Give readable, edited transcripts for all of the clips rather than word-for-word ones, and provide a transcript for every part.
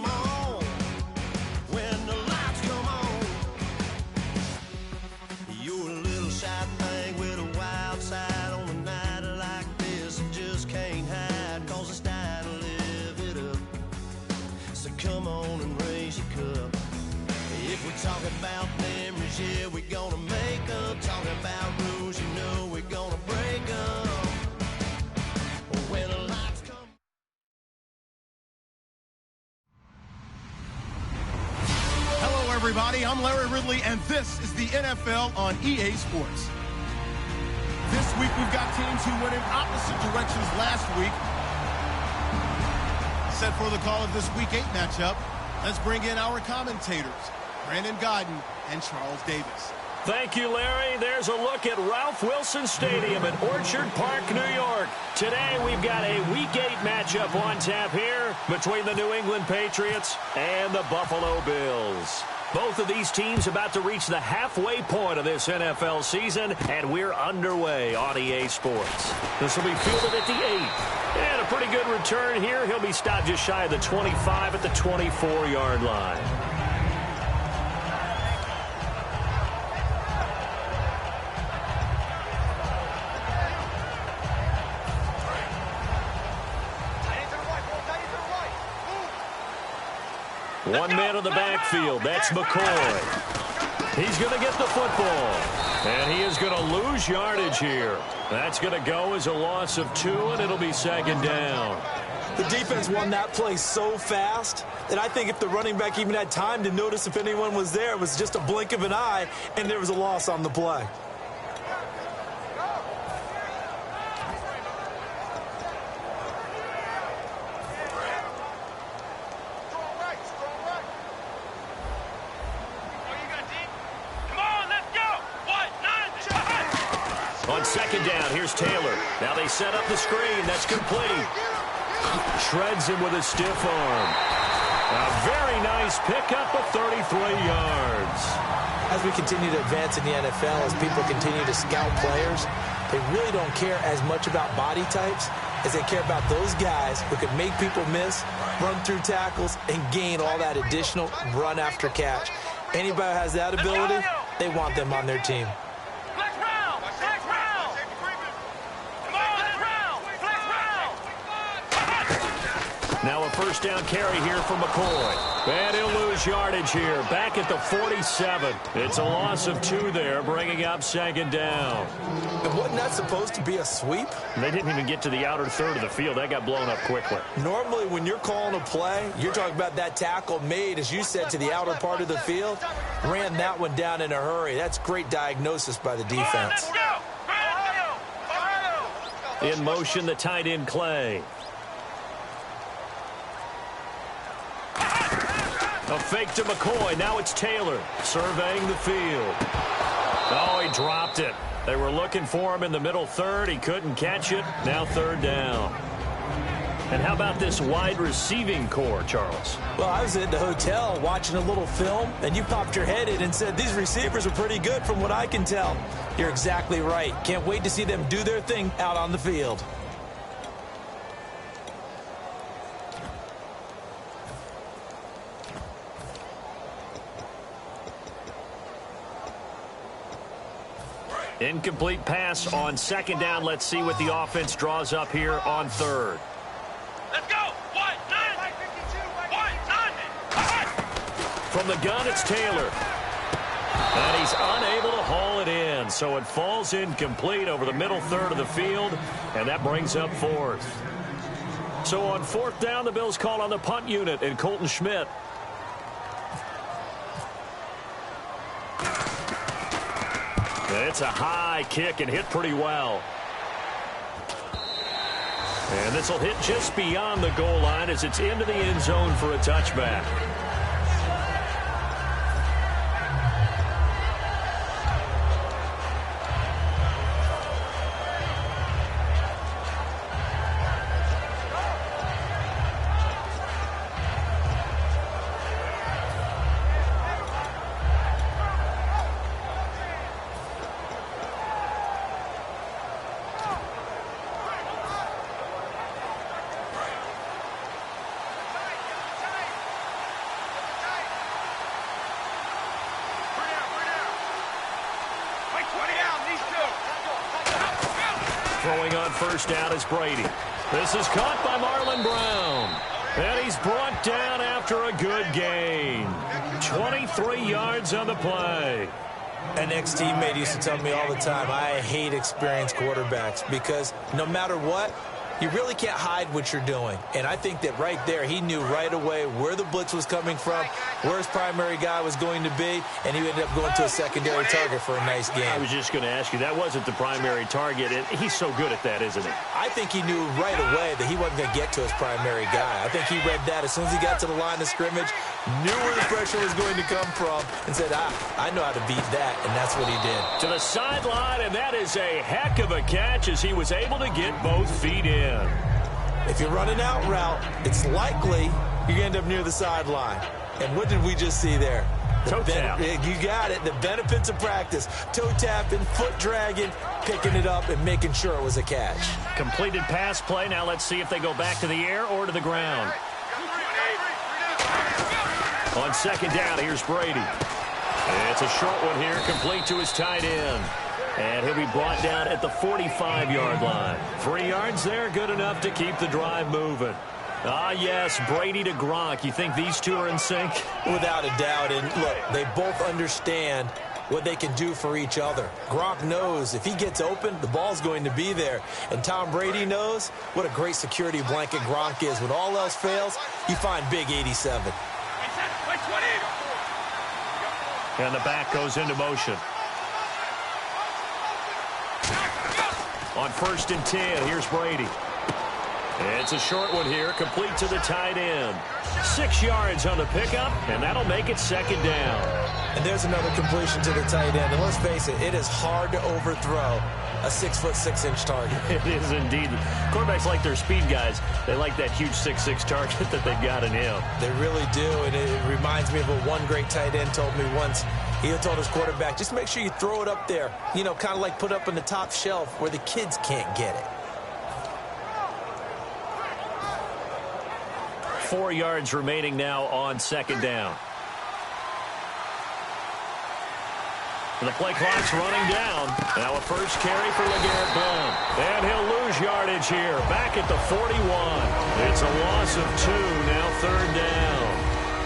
come on. When the lights come on. You're a little shy thing with a wild side on a night like this. And just can't hide, cause it's time to live it up. So come on and raise your cup. If we talk about memories, yeah, we're gonna make up. Talking about rules, you know we're gonna break up. When the lights come. Hello, everybody. I'm Larry Ridley, and this is the NFL on EA Sports. This week, we've got teams who went in opposite directions last week. Set for the call of this Week 8 matchup, let's bring in our commentators, Brandon Godden and Charles Davis. Thank you, Larry. There's a look at Ralph Wilson Stadium at Orchard Park, New York. Today, we've got a Week 8 matchup on tap here between the New England Patriots and the Buffalo Bills. Both of these teams about to reach the halfway point of this NFL season, and we're underway on EA Sports. This will be fielded at the 8. And a pretty good return here. He'll be stopped just shy of the 25 at the 24-yard line. One man in the backfield. That's McCoy. He's going to get the football. And he is going to lose yardage here. That's going to go as a loss of 2, and it'll be second down. The defense won that play so fast that I think if the running back even had time to notice if anyone was there, it was just a blink of an eye, and there was a loss on the play. On second down, here's Taylor. Now they set up the screen. That's complete. Shreds him with a stiff arm. A very nice pickup of 33 yards. As we continue to advance in the NFL, as people continue to scout players, they really don't care as much about body types as they care about those guys who can make people miss, run through tackles, and gain all that additional run after catch. Anybody who has that ability, they want them on their team. Now a first down carry here for McCoy. And he'll lose yardage here. Back at the 47. It's a loss of 2 there, bringing up second down. And wasn't that supposed to be a sweep? They didn't even get to the outer third of the field. That got blown up quickly. Normally, when you're calling a play, you're talking about that tackle made, as you said, to the outer part of the field. Ran that one down in a hurry. That's great diagnosis by the defense. In motion, the tight end Clay. A fake to McCoy. Now it's Taylor surveying the field. Oh, he dropped it. They were looking for him in the middle third. He couldn't catch it. Now third down. And how about this wide receiving core, Charles? Well, I was at the hotel watching a little film, and you popped your head in and said, these receivers are pretty good from what I can tell. You're exactly right. Can't wait to see them do their thing out on the field. Incomplete pass on second down. Let's see what the offense draws up here on third. Let's go. 1-9. From the gun, it's Taylor. And he's unable to haul it in. So it falls incomplete over the middle third of the field. And that brings up fourth. So on fourth down, the Bills call on the punt unit and Colton Schmidt. It's a high kick and hit pretty well. And this will hit just beyond the goal line as it's into the end zone for a touchback. throwing on first down is Brady. This is caught by Marlon Brown. And he's brought down after a good gain. 23 yards on the play. An ex-teammate used to tell me all the time, I hate experienced quarterbacks because no matter what, you really can't hide what you're doing. And I think that right there, he knew right away where the blitz was coming from, where his primary guy was going to be, and he ended up going to a secondary target for a nice game. I was just going to ask you, that wasn't the primary target. And he's so good at that, isn't he? I think he knew right away that he wasn't going to get to his primary guy. I think he read that as soon as he got to the line of scrimmage, knew where the pressure was going to come from, and said, I know how to beat that, and that's what he did. To the sideline, and that is a heck of a catch as he was able to get both feet in. If you're running out route, it's likely you're going to end up near the sideline. And what did we just see there? Toe tap. You got it. The benefits of practice. Toe tapping, foot dragging, picking it up, and making sure it was a catch. Completed pass play. Now let's see if they go back to the air or to the ground. On second down, here's Brady. It's a short one here, complete to his tight end. And he'll be brought down at the 45-yard line. 3 yards there, good enough to keep the drive moving. Ah, yes, Brady to Gronk. You think these two are in sync? Without a doubt. And look, they both understand what they can do for each other. Gronk knows if he gets open, the ball's going to be there. And Tom Brady knows what a great security blanket Gronk is. When all else fails, you find big 87. And the back goes into motion. On 1st and 10, here's Brady. It's a short one here, complete to the tight end. 6 yards on the pickup, and that'll make it second down. And there's another completion to the tight end. And let's face it, it is hard to overthrow a 6'6" target. It is indeed. Quarterbacks like their speed guys. They like that huge 6'6" target that they've got in him. They really do, and it reminds me of what one great tight end told me once. He told his quarterback, just make sure you throw it up there, you know, kind of like put up on the top shelf where the kids can't get it. 4 yards remaining now on second down. And the play clock's running down. Now a first carry for LeGarrette Blount. And he'll lose yardage here. Back at the 41. It's a loss of 2, now third down.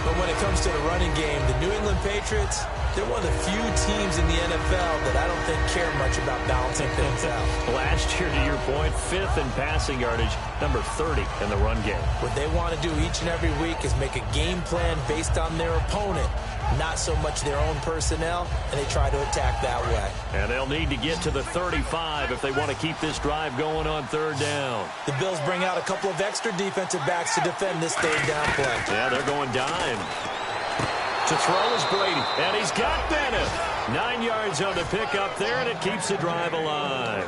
But when it comes to the running game, the New England Patriots, they're one of the few teams in the NFL that I don't think care much about balancing things out. Last year, to your point, 5th in passing yardage, number 30 in the run game. What they want to do each and every week is make a game plan based on their opponent, not so much their own personnel, and they try to attack that way. And they'll need to get to the 35 if they want to keep this drive going on third down. The Bills bring out a couple of extra defensive backs to defend this third down play. Yeah, they're going dime. To throw is Brady, and he's got Bennett. 9 yards on the pickup there, and it keeps the drive alive.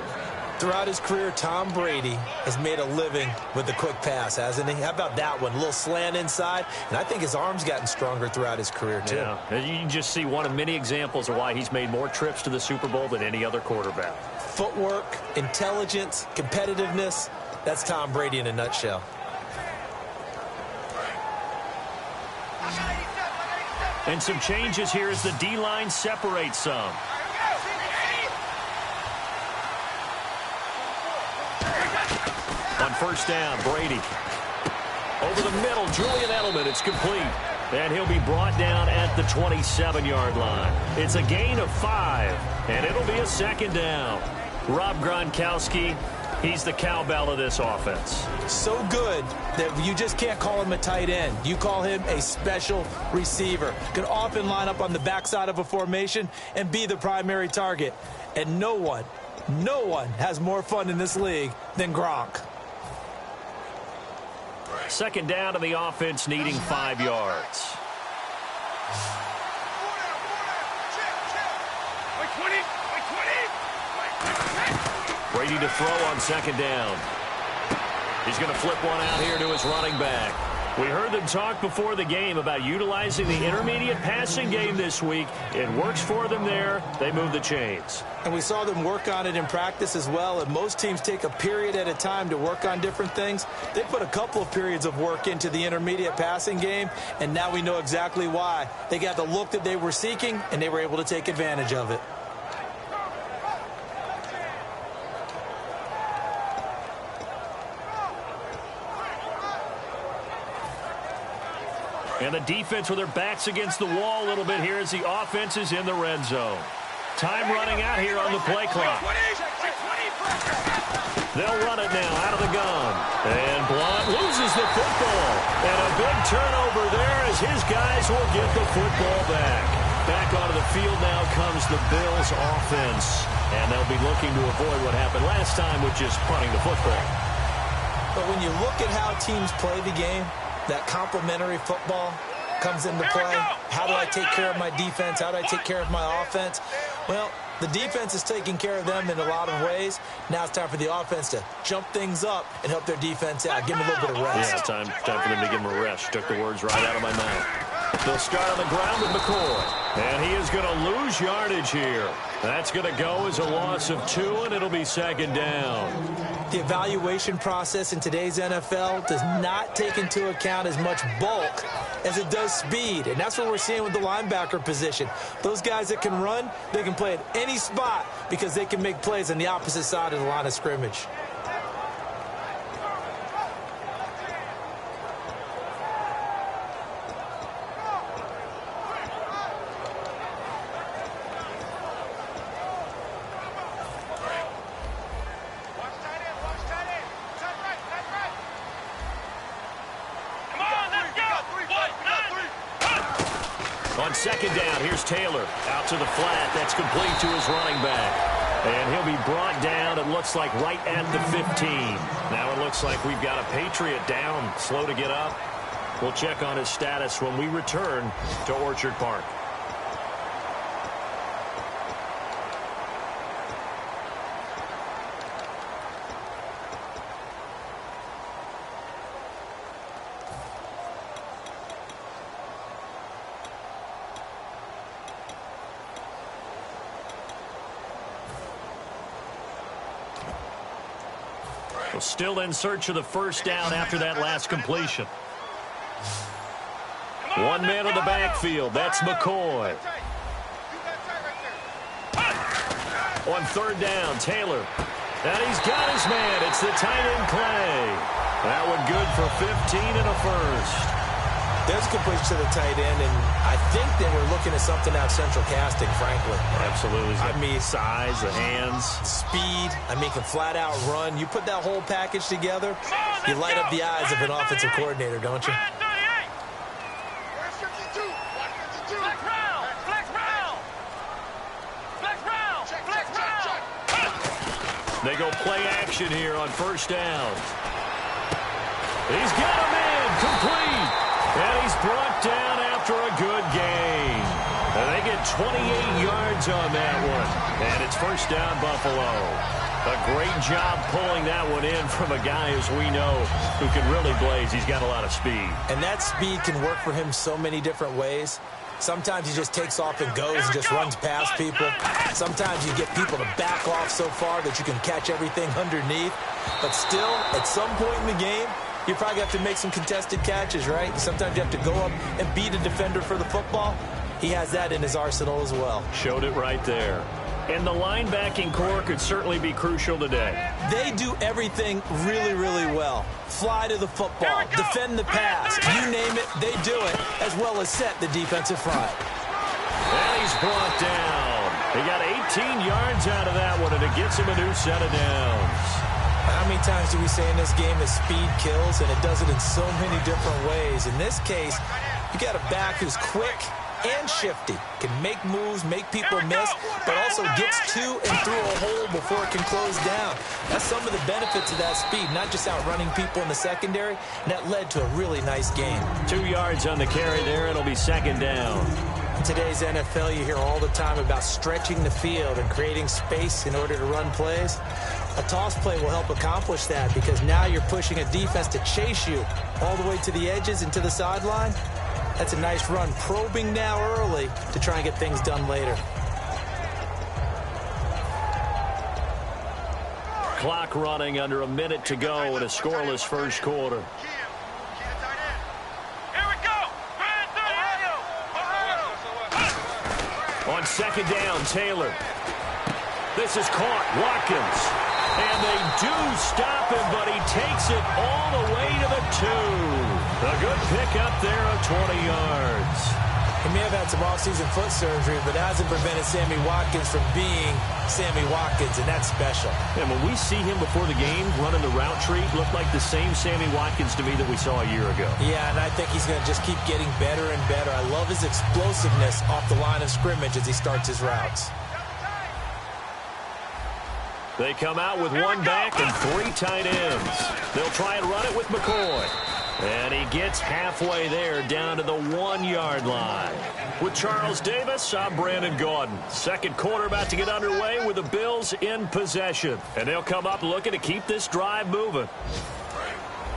Throughout his career, Tom Brady has made a living with the quick pass, hasn't he? How about that one? A little slant inside, and I think his arm's gotten stronger throughout his career, too. Yeah, you can just see one of many examples of why he's made more trips to the Super Bowl than any other quarterback. Footwork, intelligence, competitiveness, that's Tom Brady in a nutshell. And some changes here as the D-line separates some. On first down, Brady. Over the middle, Julian Edelman. It's complete. And he'll be brought down at the 27-yard line. It's a gain of 5, and it'll be a second down. Rob Gronkowski, he's the cowbell of this offense. So good that you just can't call him a tight end. You call him a special receiver. Can often line up on the backside of a formation and be the primary target. And no one has more fun in this league than Gronk. Second down to the offense, needing 5 yards. Brady to throw on second down. He's going to flip one out here to his running back. We heard them talk before the game about utilizing the intermediate passing game this week. It works for them there. They move the chains. And we saw them work on it in practice as well. And most teams take a period at a time to work on different things. They put a couple of periods of work into the intermediate passing game, and now we know exactly why. They got the look that they were seeking, and they were able to take advantage of it. And the defense with their backs against the wall a little bit here as the offense is in the red zone. Time running out here on the play clock. They'll run it now out of the gun. And Blount loses the football. And a big turnover there as his guys will get the football back. Back onto the field now comes the Bills offense. And they'll be looking to avoid what happened last time with just punting the football. But when you look at how teams play the game, that complementary football comes into play. How do I take care of my defense? How do I take care of my offense? Well, the defense is taking care of them in a lot of ways. Now it's time for the offense to jump things up and help their defense out. Give them a little bit of rest. Yeah, time for them to give them a rest. Took the words right out of my mouth. They'll start on the ground with McCoy. And he is going to lose yardage here. That's going to go as a loss of 2, and it'll be second down. The evaluation process in today's NFL does not take into account as much bulk as it does speed. And that's what we're seeing with the linebacker position. Those guys that can run, they can play at any spot because they can make plays on the opposite side of the line of scrimmage. On second down, here's Taylor. Out to the flat. That's complete to his running back. And he'll be brought down, it looks like, right at the 15. Now it looks like we've got a Patriot down, slow to get up. We'll check on his status when we return to Orchard Park. Still in search of the first down after that last completion. One man in the backfield. That's McCoy. On third down, Taylor. And he's got his man. It's the tight end play. That one good for 15 and a first. There's completion to the tight end, and I think they were looking at something out central casting, frankly. Absolutely. I mean, size, the hands. Speed. I mean, can flat out run. You put that whole package together, you light up the eyes of an offensive coordinator, don't you? They go play action here on first down. He's got a man complete. And he's brought down after a good gain. And they get 28 yards on that one. And it's first down, Buffalo. A great job pulling that one in from a guy, as we know, who can really blaze. He's got a lot of speed. And that speed can work for him so many different ways. Sometimes he just takes off and goes and just runs past people. Sometimes you get people to back off so far that you can catch everything underneath. But still, at some point in the game, you probably have to make some contested catches, right? Sometimes you have to go up and beat a defender for the football. He has that in his arsenal as well. Showed it right there. And the linebacking core could certainly be crucial today. They do everything really, really well. Fly to the football, defend the pass, you name it, they do it, as well as set the defensive front. And he's brought down. He got 18 yards out of that one, and it gets him a new set of downs. How many times do we say in this game that speed kills, and it does it in so many different ways? In this case, you got a back who's quick and shifty, can make moves, make people miss, but also gets to and through a hole before it can close down. That's some of the benefits of that speed, not just outrunning people in the secondary, and that led to a really nice game. 2 yards on the carry there. It'll be second down. In today's NFL, you hear all the time about stretching the field and creating space in order to run plays. A toss play will help accomplish that because now you're pushing a defense to chase you all the way to the edges and to the sideline. That's a nice run, probing now early to try and get things done later. Clock running, under a minute to go in a scoreless first quarter. On second down, Taylor. This is caught. Watkins. And they do stop him, but he takes it all the way to the 2. A good pickup there of 20 yards. He may have had some off-season foot surgery, but it hasn't prevented Sammy Watkins from being Sammy Watkins, and that's special. And when we see him before the game running the route tree, looked like the same Sammy Watkins to me that we saw a year ago. Yeah, and I think he's going to just keep getting better and better. I love his explosiveness off the line of scrimmage as he starts his routes. They come out with one back and 3 tight ends. They'll try and run it with McCoy. And he gets halfway there down to the 1-yard line. With Charles Davis, I'm Brandon Gaudin. Second quarter about to get underway with the Bills in possession. And they'll come up looking to keep this drive moving.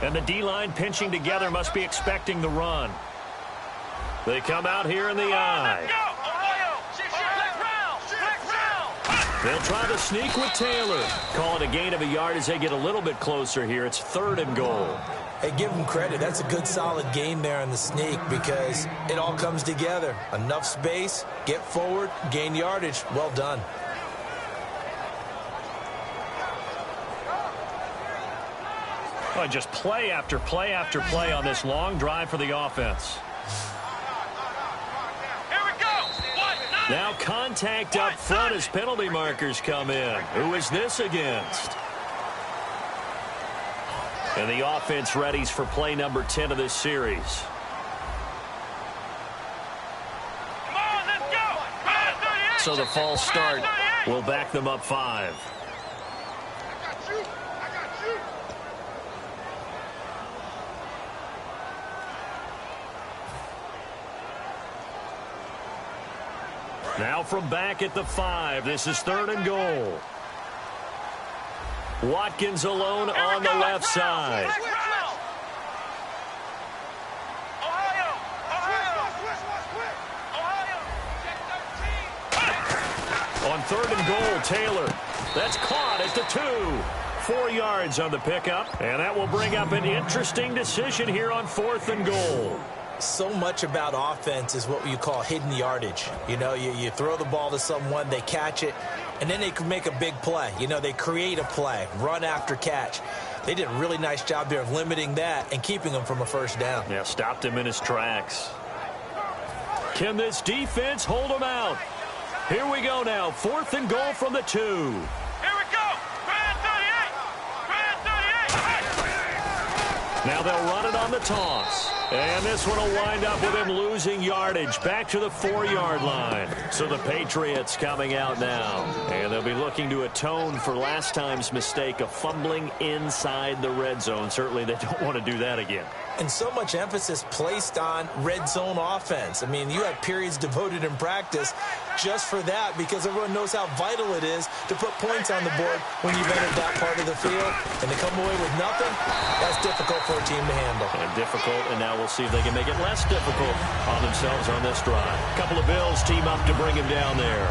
And the D-line pinching together must be expecting the run. They come out here in the eye. They'll try the sneak with Taylor. Call it a gain of a yard as they get a little bit closer here. It's 3rd and goal. Hey, give him credit. That's a good, solid gain there on the sneak because it all comes together. Enough space, get forward, gain yardage. Well done. Oh, just play after play after play on this long drive for the offense. Now contact up front as penalty markers come in. Who is this against? And the offense readies for play number 10 of this series. Come on, let's go. So the false start will back them up 5. Now from back at the 5, this is 3rd and goal. Watkins alone on the left side. On 3rd and goal, Taylor. That's caught at the 2. 4 yards on the pickup, and that will bring up an interesting decision here on 4th and goal. So much about offense is what you call hidden yardage. You know, you throw the ball to someone, they catch it, and then they can make a big play. You know, they create a play, run after catch. They did a really nice job there of limiting that and keeping him from a first down. Yeah, stopped him in his tracks. Can this defense hold him out? Here we go now, 4th and goal from the 2. Here we go. Grand 38. Grand 38. Now they'll run it on the toss. And this one will wind up with him losing yardage back to the 4-yard line. So the Patriots coming out now. And they'll be looking to atone for last time's mistake of fumbling inside the red zone. Certainly they don't want to do that again. And so much emphasis placed on red zone offense. I mean, you have periods devoted in practice just for that because everyone knows how vital it is to put points on the board when you've entered that part of the field. And to come away with nothing, that's difficult for a team to handle. And difficult, and now we'll see if they can make it less difficult on themselves on this drive. A couple of Bills team up to bring him down there.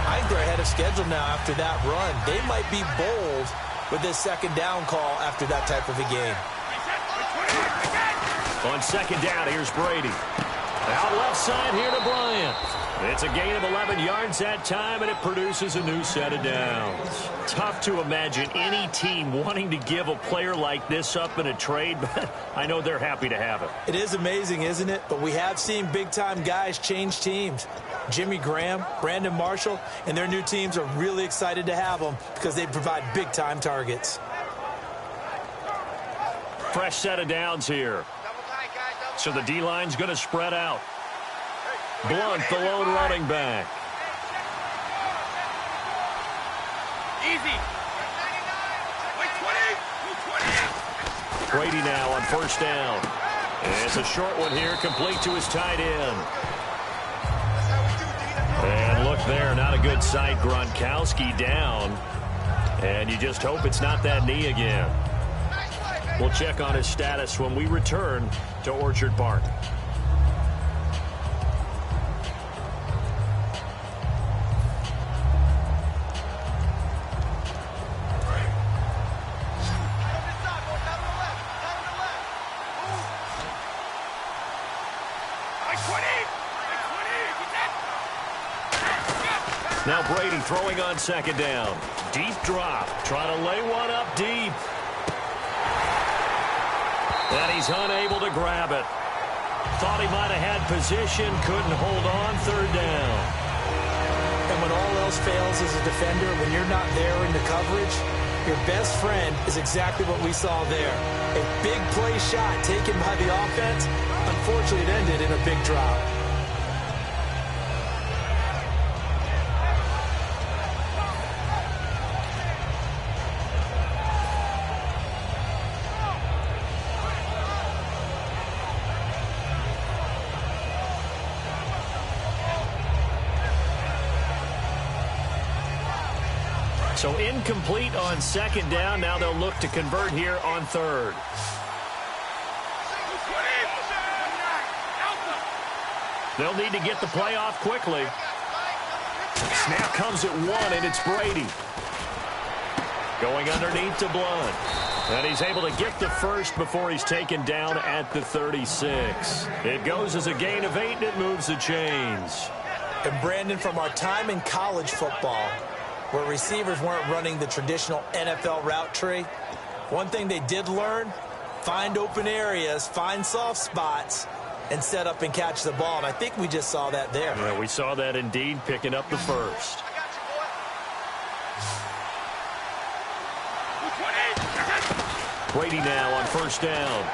I think they're ahead of schedule now after that run. They might be bold with this 2nd down call after that type of a game. On 2nd down, here's Brady. Out left side here to Bryant. It's a gain of 11 yards that time, and it produces a new set of downs. Tough to imagine any team wanting to give a player like this up in a trade, but I know they're happy to have it. It is amazing, isn't it? But we have seen big-time guys change teams. Jimmy Graham, Brandon Marshall, and their new teams are really excited to have them because they provide big-time targets. Fresh set of downs here. So the D-line's going to spread out. Blunt, the lone running back. Easy. Brady now on 1st down. And it's a short one here, complete to his tight end. And look there, not a good sight. Gronkowski down. And you just hope it's not that knee again. We'll check on his status when we return to Orchard Park. Now Brady throwing on second down. Deep drop. Trying to lay one up deep. And he's unable to grab it. Thought he might have had position. Couldn't hold on. Third down. And when all else fails as a defender, when you're not there in the coverage, your best friend is exactly what we saw there. A big play shot taken by the offense. Unfortunately, it ended in a big drop. So incomplete on second down. Now they'll look to convert here on third. They'll need to get the play off quickly. Snap comes at one, and it's Brady. Going underneath to Blunt. And he's able to get the first before he's taken down at the 36. It goes as a gain of 8, and it moves the chains. And Brandon, from our time in college football, where receivers weren't running the traditional NFL route tree, one thing they did learn, find open areas, find soft spots, and set up and catch the ball. And I think we just saw that there. Yeah, we saw that indeed, picking up the first. Brady now on first down.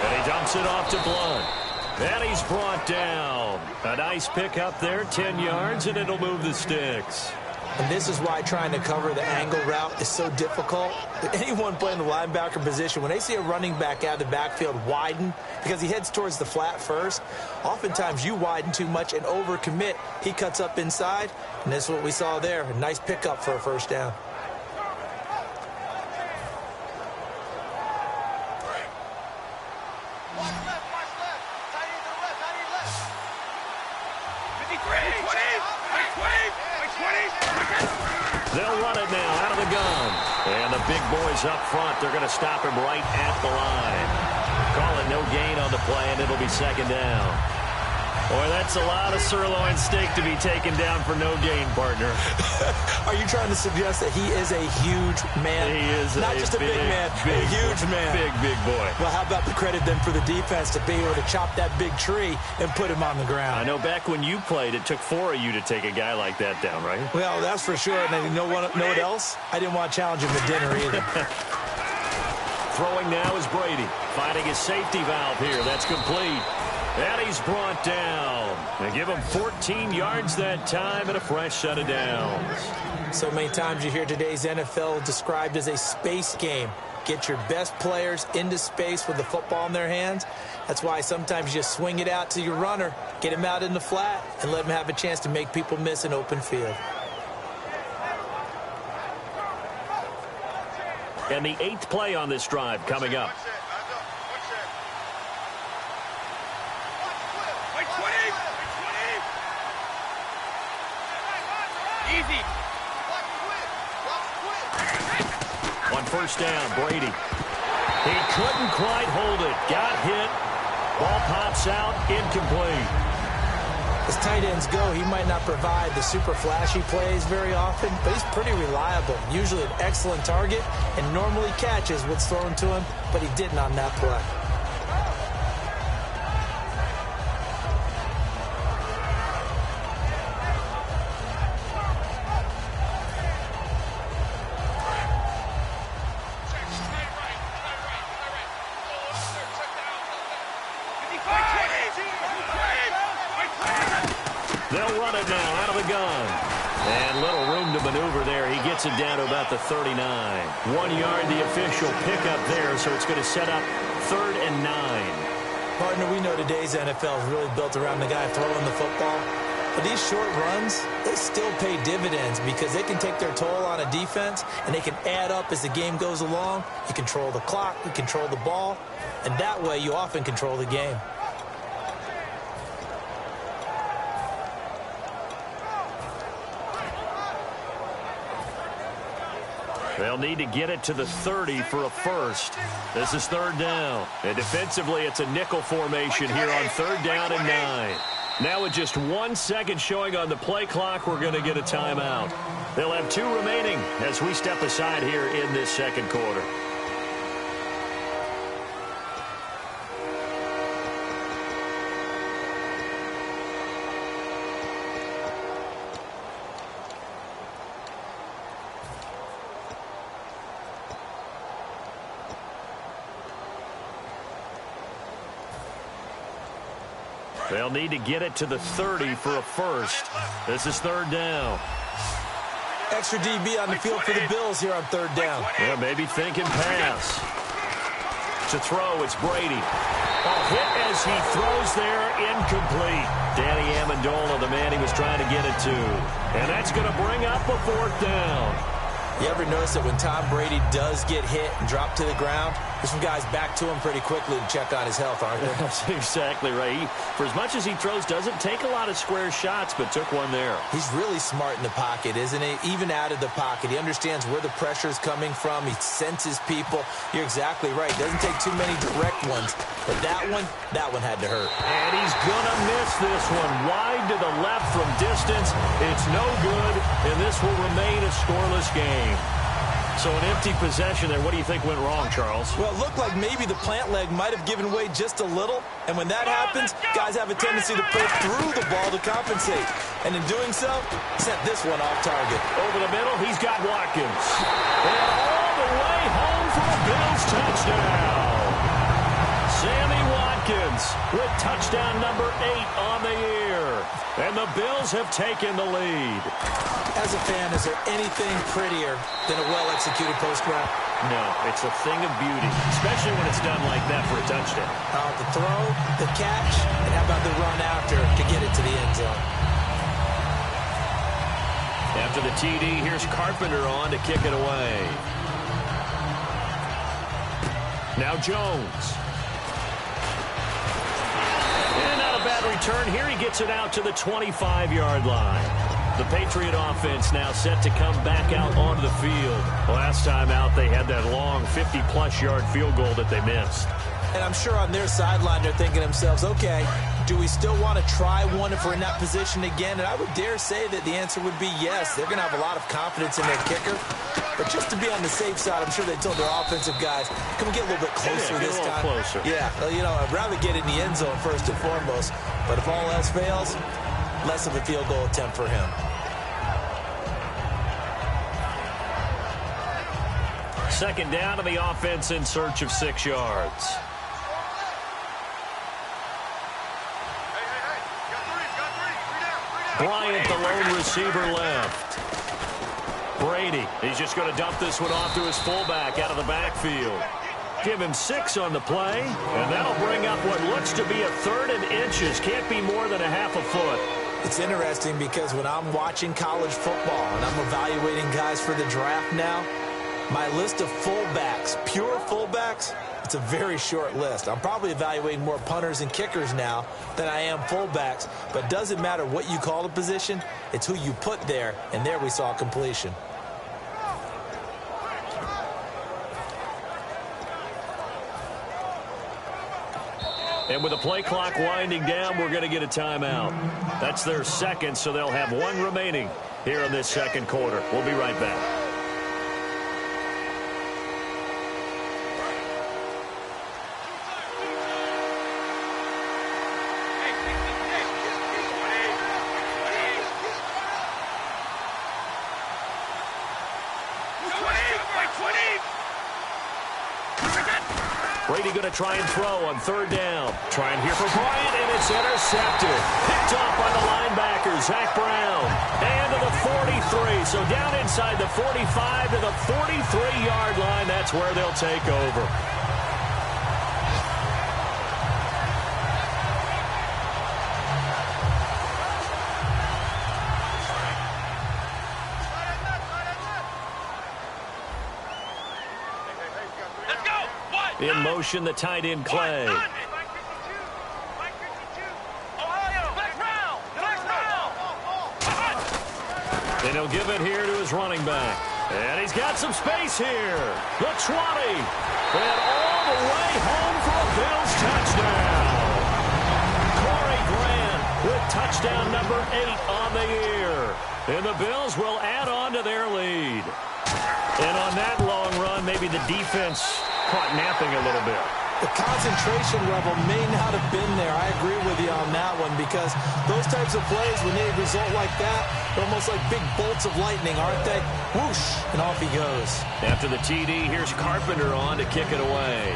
And he dumps it off to Blunt. And he's brought down. A nice pick up there, 10 yards, and it'll move the sticks. And this is why trying to cover the angle route is so difficult. Anyone playing the linebacker position, when they see a running back out of the backfield widen, because he heads towards the flat first, oftentimes you widen too much and overcommit. He cuts up inside, and that's what we saw there. A nice pickup for a first down. They'll run it now out of the gun. And the big boys up front, they're going to stop him right at the line. Call it no gain on the play, and it'll be second down. Boy, that's a lot of sirloin steak to be taken down for no gain, partner. Are you trying to suggest that he is a huge man? He is not just a big man, a huge man. Big boy. Well, how about the credit then for the defense to be able to chop that big tree and put him on the ground? I know back when you played, it took 4 of you to take a guy like that down, right? Well, that's for sure. And you know what else? I didn't want to challenge him at dinner either. Throwing now is Brady. Finding his safety valve here. That's complete. And he's brought down. They give him 14 yards that time and a fresh set of downs. So many times you hear today's NFL described as a space game. Get your best players into space with the football in their hands. That's why sometimes you just swing it out to your runner, get him out in the flat, and let him have a chance to make people miss an open field. And the 8th play on this drive coming up. Easy. On first down, Brady. He couldn't quite hold it. Got hit. Ball pops out, incomplete. As tight ends go, he might not provide the super flashy plays very often, but he's pretty reliable. Usually an excellent target and normally catches what's thrown to him, but he didn't on that play. They'll run it now out of the gun. And little room to maneuver there. He gets it down to about the 39. 1 yard, the official pickup there, so it's going to set up 3rd and 9. Partner, we know today's NFL is really built around the guy throwing the football. But these short runs, they still pay dividends because they can take their toll on a defense and they can add up as the game goes along. You control the clock, you control the ball, and that way you often control the game. They'll need to get it to the 30 for a first. This is 3rd down. And defensively, it's a nickel formation here on 3rd down and 9. Now with just 1 second showing on the play clock, we're going to get a timeout. They'll have 2 remaining as we step aside here in this second quarter. They'll need to get it to the 30 for a first. This is third down. Extra DB on the field for the Bills here on third down. Yeah, maybe thinking pass. To throw, it's Brady. Hit as he throws there, incomplete. Danny Amendola, the man he was trying to get it to. And that's going to bring up a fourth down. You ever notice that when Tom Brady does get hit and drop to the ground, there's some guys back to him pretty quickly to check on his health, aren't there? That's exactly right. For as much as he throws, doesn't take a lot of square shots, but took one there. He's really smart in the pocket, isn't he? Even out of the pocket. He understands where the pressure is coming from. He senses people. You're exactly right. Doesn't take too many direct ones. But that one had to hurt. And he's going to miss this one. Wide to the left from distance. It's no good, and this will remain a scoreless game. So an empty possession there. What do you think went wrong, Charles? Well, it looked like maybe the plant leg might have given way just a little. And when that happens, guys have a tendency to pull through the ball to compensate. And in doing so, sent this one off target. Over the middle, he's got Watkins. And all the way home for a Bills touchdown. Sammy Watkins with touchdown number 8 on the year. And the Bills have taken the lead. As a fan, is there anything prettier than a well-executed post route? No, it's a thing of beauty, especially when it's done like that for a touchdown. The throw, the catch, and how about the run after to get it to the end zone? After the TD, here's Carpenter on to kick it away. Now Jones. And not a bad return. Here he gets it out to the 25-yard line. The Patriot offense now set to come back out onto the field. Last time out, they had that long 50-plus yard field goal that they missed. And I'm sure on their sideline, they're thinking to themselves, okay, do we still want to try one if we're in that position again? And I would dare say that the answer would be yes. They're going to have a lot of confidence in their kicker. But just to be on the safe side, I'm sure they told their offensive guys, can we get a little bit closer this time? Closer. Yeah, well, you know, I'd rather get in the end zone first and foremost. But if all else fails, less of a field goal attempt for him. Second down, and the offense in search of 6 yards. Bryant, the lone receiver, left. Brady, he's just going to dump this one off to his fullback out of the backfield. Give him 6 on the play, and that'll bring up what looks to be a 3rd and inches. Can't be more than a half a foot. It's interesting because when I'm watching college football and I'm evaluating guys for the draft now, my list of fullbacks, pure fullbacks, it's a very short list. I'm probably evaluating more punters and kickers now than I am fullbacks. But it doesn't matter what you call the position, it's who you put there, and there we saw completion. And with the play clock winding down, we're going to get a timeout. That's their second, so they'll have 1 remaining here in this second quarter. We'll be right back. Brady going to try and throw on 3rd down. Trying here for Bryant, and it's intercepted. Picked off by the linebacker, Zach Brown. And to the 43. So down inside the 45 to the 43-yard line. That's where they'll take over. In motion, the tight end, Clay. And he'll give it here to his running back. And he's got some space here. The 20. And all the way home for a Bills touchdown. Corey Grant with touchdown number 8 on the year. And the Bills will add on to their lead. And on that long run, maybe the defense caught napping a little bit. The concentration level may not have been there. I agree with you on that one, because those types of plays, when they result like that, they're almost like big bolts of lightning, aren't they? Whoosh, and off he goes. After the TD, here's Carpenter on to kick it away.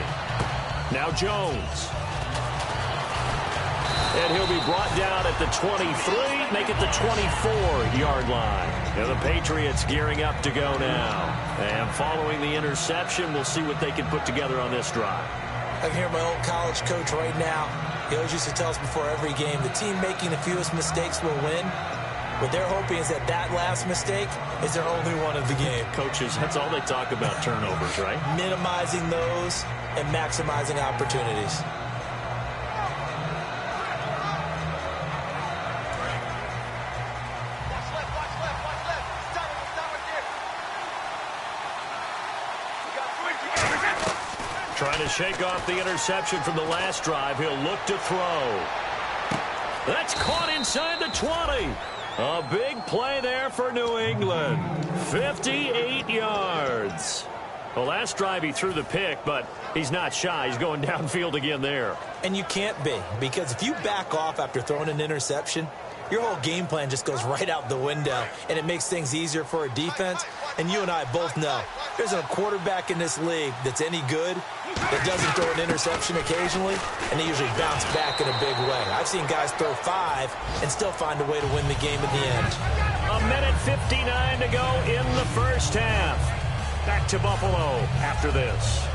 Now Jones. And he'll be brought down at the 23, make it the 24-yard line. And the Patriots gearing up to go now. And following the interception, we'll see what they can put together on this drive. I can hear my old college coach right now. He always used to tell us before every game, the team making the fewest mistakes will win. What they're hoping is that that last mistake is their only one of the game. Coaches, that's all they talk about, turnovers, right? Minimizing those and maximizing opportunities. Trying to shake off the interception from the last drive. He'll look to throw. That's caught inside the 20. A big play there for New England. 58 yards. The last drive he threw the pick, but he's not shy. He's going downfield again there. And you can't be, because if you back off after throwing an interception, your whole game plan just goes right out the window, and it makes things easier for a defense. And you and I both know there's a quarterback in this league that's any good that doesn't throw an interception occasionally, and they usually bounce back in a big way. I've seen guys throw 5 and still find a way to win the game at the end. A minute 59 to go in the first half. Back to Buffalo after this.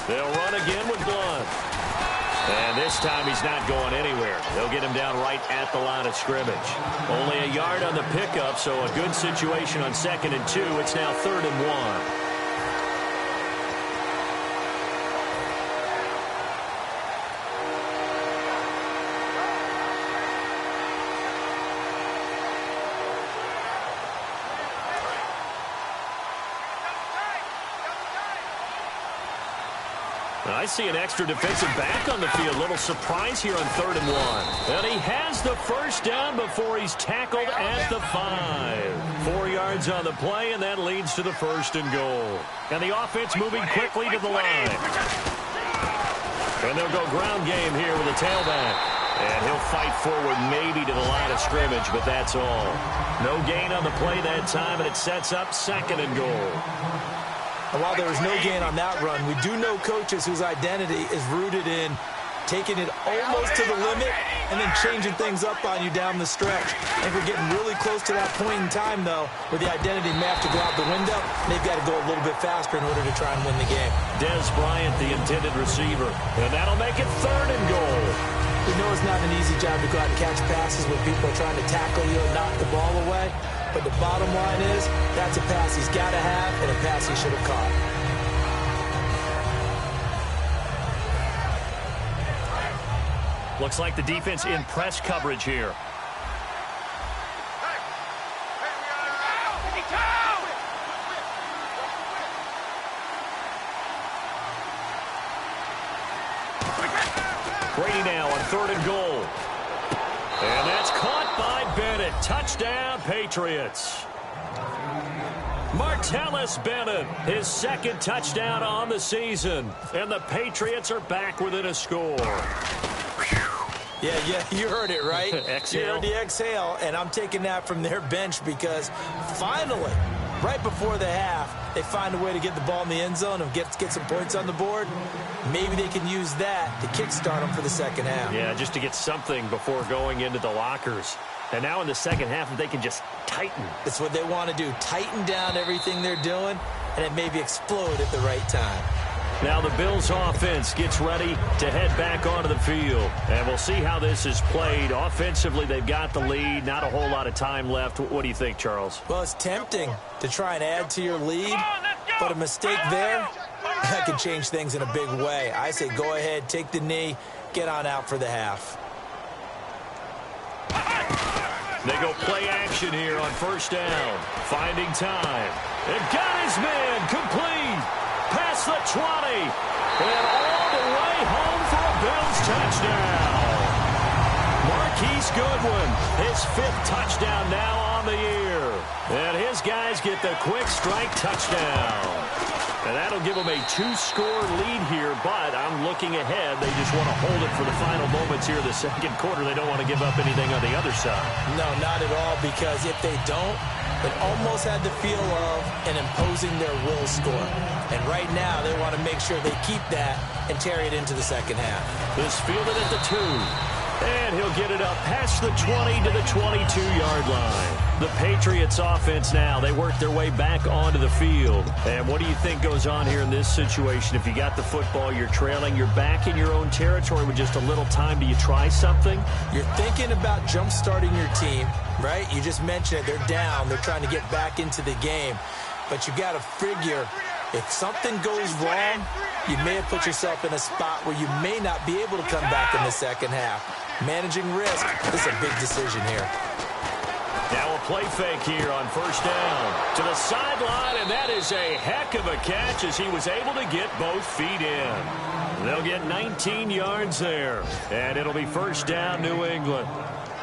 They'll run again with Blunt. And this time he's not going anywhere. They'll get him down right at the line of scrimmage. Only a yard on the pickup, so a good situation on 2nd and 2. It's now 3rd and 1. I see an extra defensive back on the field. Little surprise here on 3rd and 1. And he has the first down before he's tackled at the 5. 4 yards on the play, and that leads to the 1st and goal. And the offense moving quickly to the line. And they'll go ground game here with a tailback. And he'll fight forward maybe to the line of scrimmage, but that's all. No gain on the play that time, and it sets up 2nd and goal. And while there was no gain on that run, we do know coaches whose identity is rooted in taking it almost to the limit and then changing things up on you down the stretch. And we're getting really close to that point in time, though, where the identity may have to go out the window. They've got to go a little bit faster in order to try and win the game. Dez Bryant, the intended receiver. And that'll make it 3rd and goal. We know it's not an easy job to go out and catch passes when people are trying to tackle you and knock the ball away. But the bottom line is, that's a pass he's got to have and a pass he should have caught. Looks like the defense in press coverage here. Brady now on 3rd and goal. And that's caught by Bennett. Touchdown, Patriots. Martellus Bennett, his 2nd touchdown on the season. And the Patriots are back within a score. Yeah, you heard it, right? Exhale. You heard the exhale, and I'm taking that from their bench because finally, right before the half, they find a way to get the ball in the end zone and get some points on the board. Maybe they can use that to kickstart them for the 2nd half. Yeah, just to get something before going into the lockers. And now in the 2nd half, if they can just tighten. That's what they want to do. Tighten down everything they're doing, and it maybe explode at the right time. Now the Bills offense gets ready to head back onto the field. And we'll see how this is played. Offensively, they've got the lead. Not a whole lot of time left. What do you think, Charles? Well, it's tempting to try and add to your lead, but a mistake there, that could change things in a big way. I say go ahead, take the knee, get on out for the half. They go play action here on first down. Finding time. They've got his man complete. Past the 20. And all the way home for a Bills touchdown. Marquise Goodwin, his 5th touchdown now on the year. And his guys get the quick strike touchdown. And that'll give them a 2-score lead here, but I'm looking ahead. They just want to hold it for the final moments here of the second quarter. They don't want to give up anything on the other side. No, not at all, because if they don't, it almost had the feel of an imposing their will score. And right now, they want to make sure they keep that and carry it into the second half. This fielded at the 2. And he'll get it up past the 20 to the 22-yard line. The Patriots offense now, they work their way back onto the field. And what do you think goes on here in this situation? If you got the football, you're trailing, you're back in your own territory with just a little time. Do you try something? You're thinking about jump-starting your team, right? You just mentioned it. They're down. They're trying to get back into the game. But you got to figure if something goes wrong, you may have put yourself in a spot where you may not be able to come back in the second half. Managing risk is a big decision here. Now a play fake here on first down. To the sideline, and that is a heck of a catch as he was able to get both feet in. They'll get 19 yards there, and it'll be first down, New England.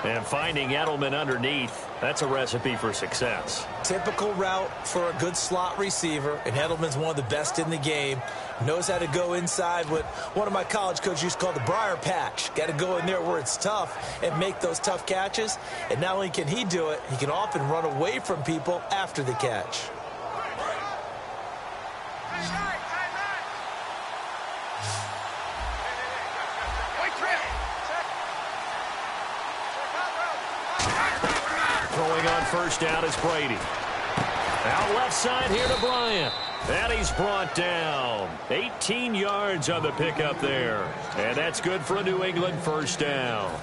And finding Edelman underneath, that's a recipe for success. Typical route for a good slot receiver, and Edelman's one of the best in the game. Knows how to go inside what one of my college coaches used to call the briar patch. Got to go in there where it's tough and make those tough catches. And not only can he do it, he can often run away from people after the catch. Throwing on first down is Brady. Out left side here to Bryant. And he's brought down. 18 yards on the pickup there. And that's good for a New England first down.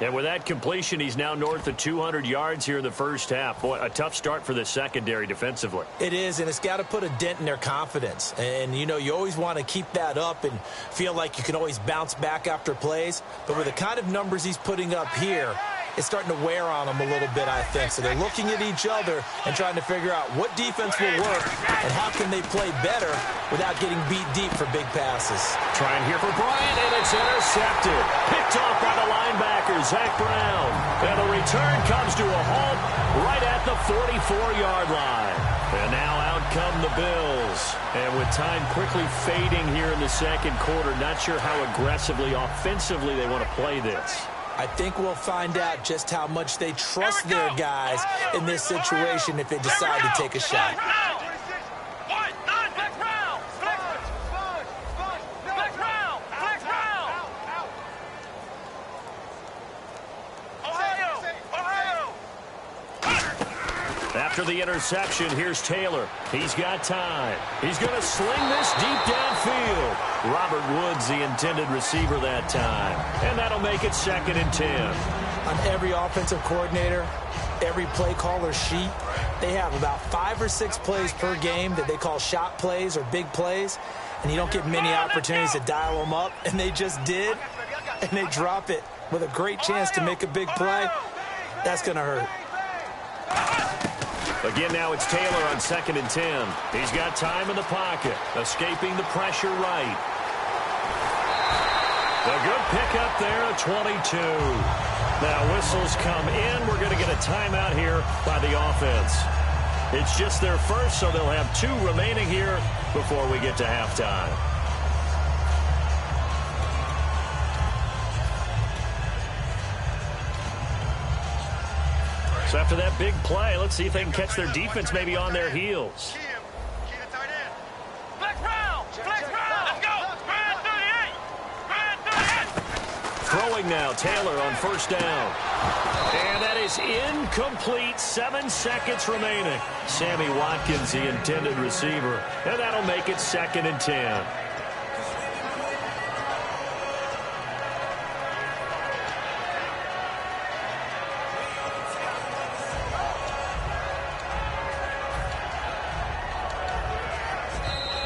And with that completion, he's now north of 200 yards here in the first half. Boy, a tough start for the secondary defensively. It is, and it's got to put a dent in their confidence. And, you know, you always want to keep that up and feel like you can always bounce back after plays. But with the kind of numbers he's putting up here, it's starting to wear on them a little bit, I think. So they're looking at each other and trying to figure out what defense will work and how can they play better without getting beat deep for big passes. Trying here for Bryant, and it's intercepted. Picked off by the linebacker, Zach Brown. And the return comes to a halt right at the 44-yard line. And now out come the Bills. And with time quickly fading here in the second quarter, not sure how aggressively, offensively they want to play this. I think we'll find out just how much they trust their guys in this situation if they decide to take a shot. After the interception, here's Taylor. He's got time. He's going to sling this deep downfield. Robert Woods, the intended receiver that time. And that'll make it 2nd and 10. On every offensive coordinator, every play caller sheet, they have about 5 or 6 plays per game that they call shot plays or big plays. And you don't get many opportunities to dial them up. And they just did. And they drop it with a great chance to make a big play. That's going to hurt. Again, now it's Taylor on 2nd and 10. He's got time in the pocket, escaping the pressure right. A good pickup there at 22. Now whistles come in. We're going to get a timeout here by the offense. It's just their first, so they'll have 2 remaining here before we get to halftime. So after that big play, let's see if they can catch their defense maybe on their heels. Throwing now, Taylor on first down. And that is incomplete. 7 seconds remaining. Sammy Watkins, the intended receiver. And that'll make it 2nd and 10.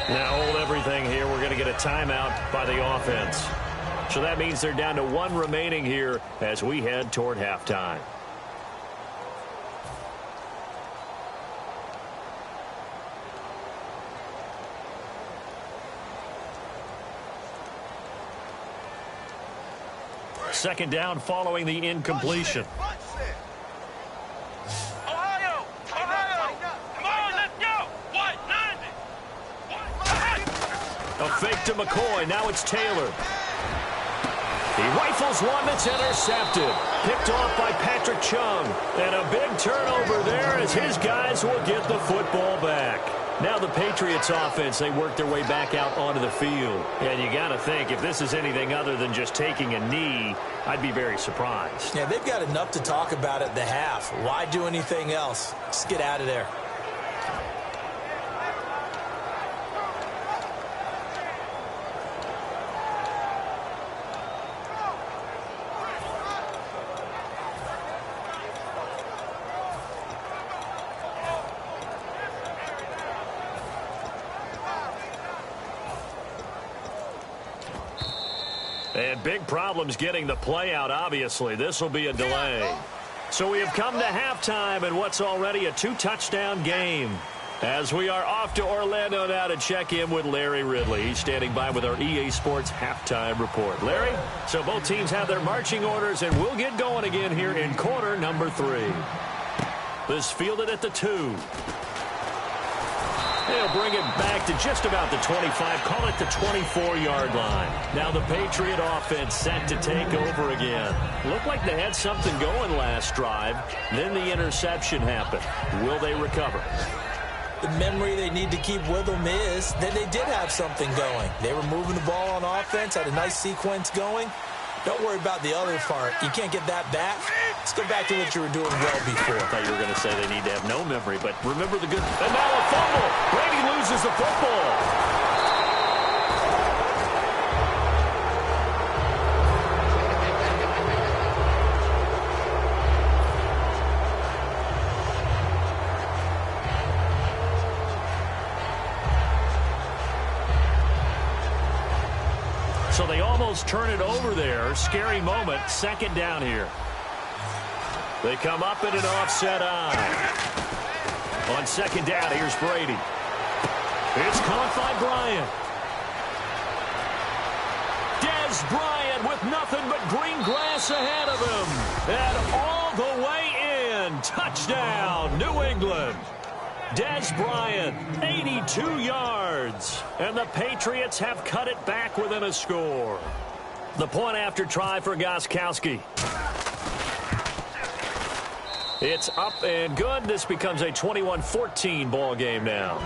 Now hold everything here. We're going to get a timeout by the offense. So that means they're down to one remaining here as we head toward halftime. Second down following the incompletion. Ohio! Come on, let's go! What? 90! A fake to McCoy. Now it's Taylor. He rifles one that's intercepted. Picked off by Patrick Chung. And a big turnover there as his guys will get the football back. Now the Patriots offense, they work their way back out onto the field. And you got to think, if this is anything other than just taking a knee, I'd be very surprised. Yeah, they've got enough to talk about at the half. Why do anything else? Just get out of there. And big problems getting the play out, obviously. This will be a delay. So we have come to halftime in what's already a two-touchdown game. As we are off to Orlando now to check in with Larry Ridley. He's standing by with our EA Sports halftime report. Larry, so both teams have their marching orders, and we'll get going again here in quarter number 3. This fielded at the 2. They'll bring it back to just about the 25, call it the 24-yard line. Now the Patriot offense set to take over again. Looked like they had something going last drive. Then the interception happened. Will they recover? The memory they need to keep with them is that they did have something going. They were moving the ball on offense, had a nice sequence going. Don't worry about the other part. You can't get that back. Let's go back to what you were doing well before. I thought you were going to say they need to have no memory, but remember the good... And now a fumble! Brady loses the football. So they almost turn it over there. Scary moment. Second down here. They come up in an offset eye. On second down, here's Brady. It's caught by Bryant. Dez Bryant with nothing but green grass ahead of him. And all the way in. Touchdown, New England. Dez Bryant, 82 yards. And the Patriots have cut it back within a score. The point after try for Gostkowski. It's up and good. This becomes a 21-14 ball game now.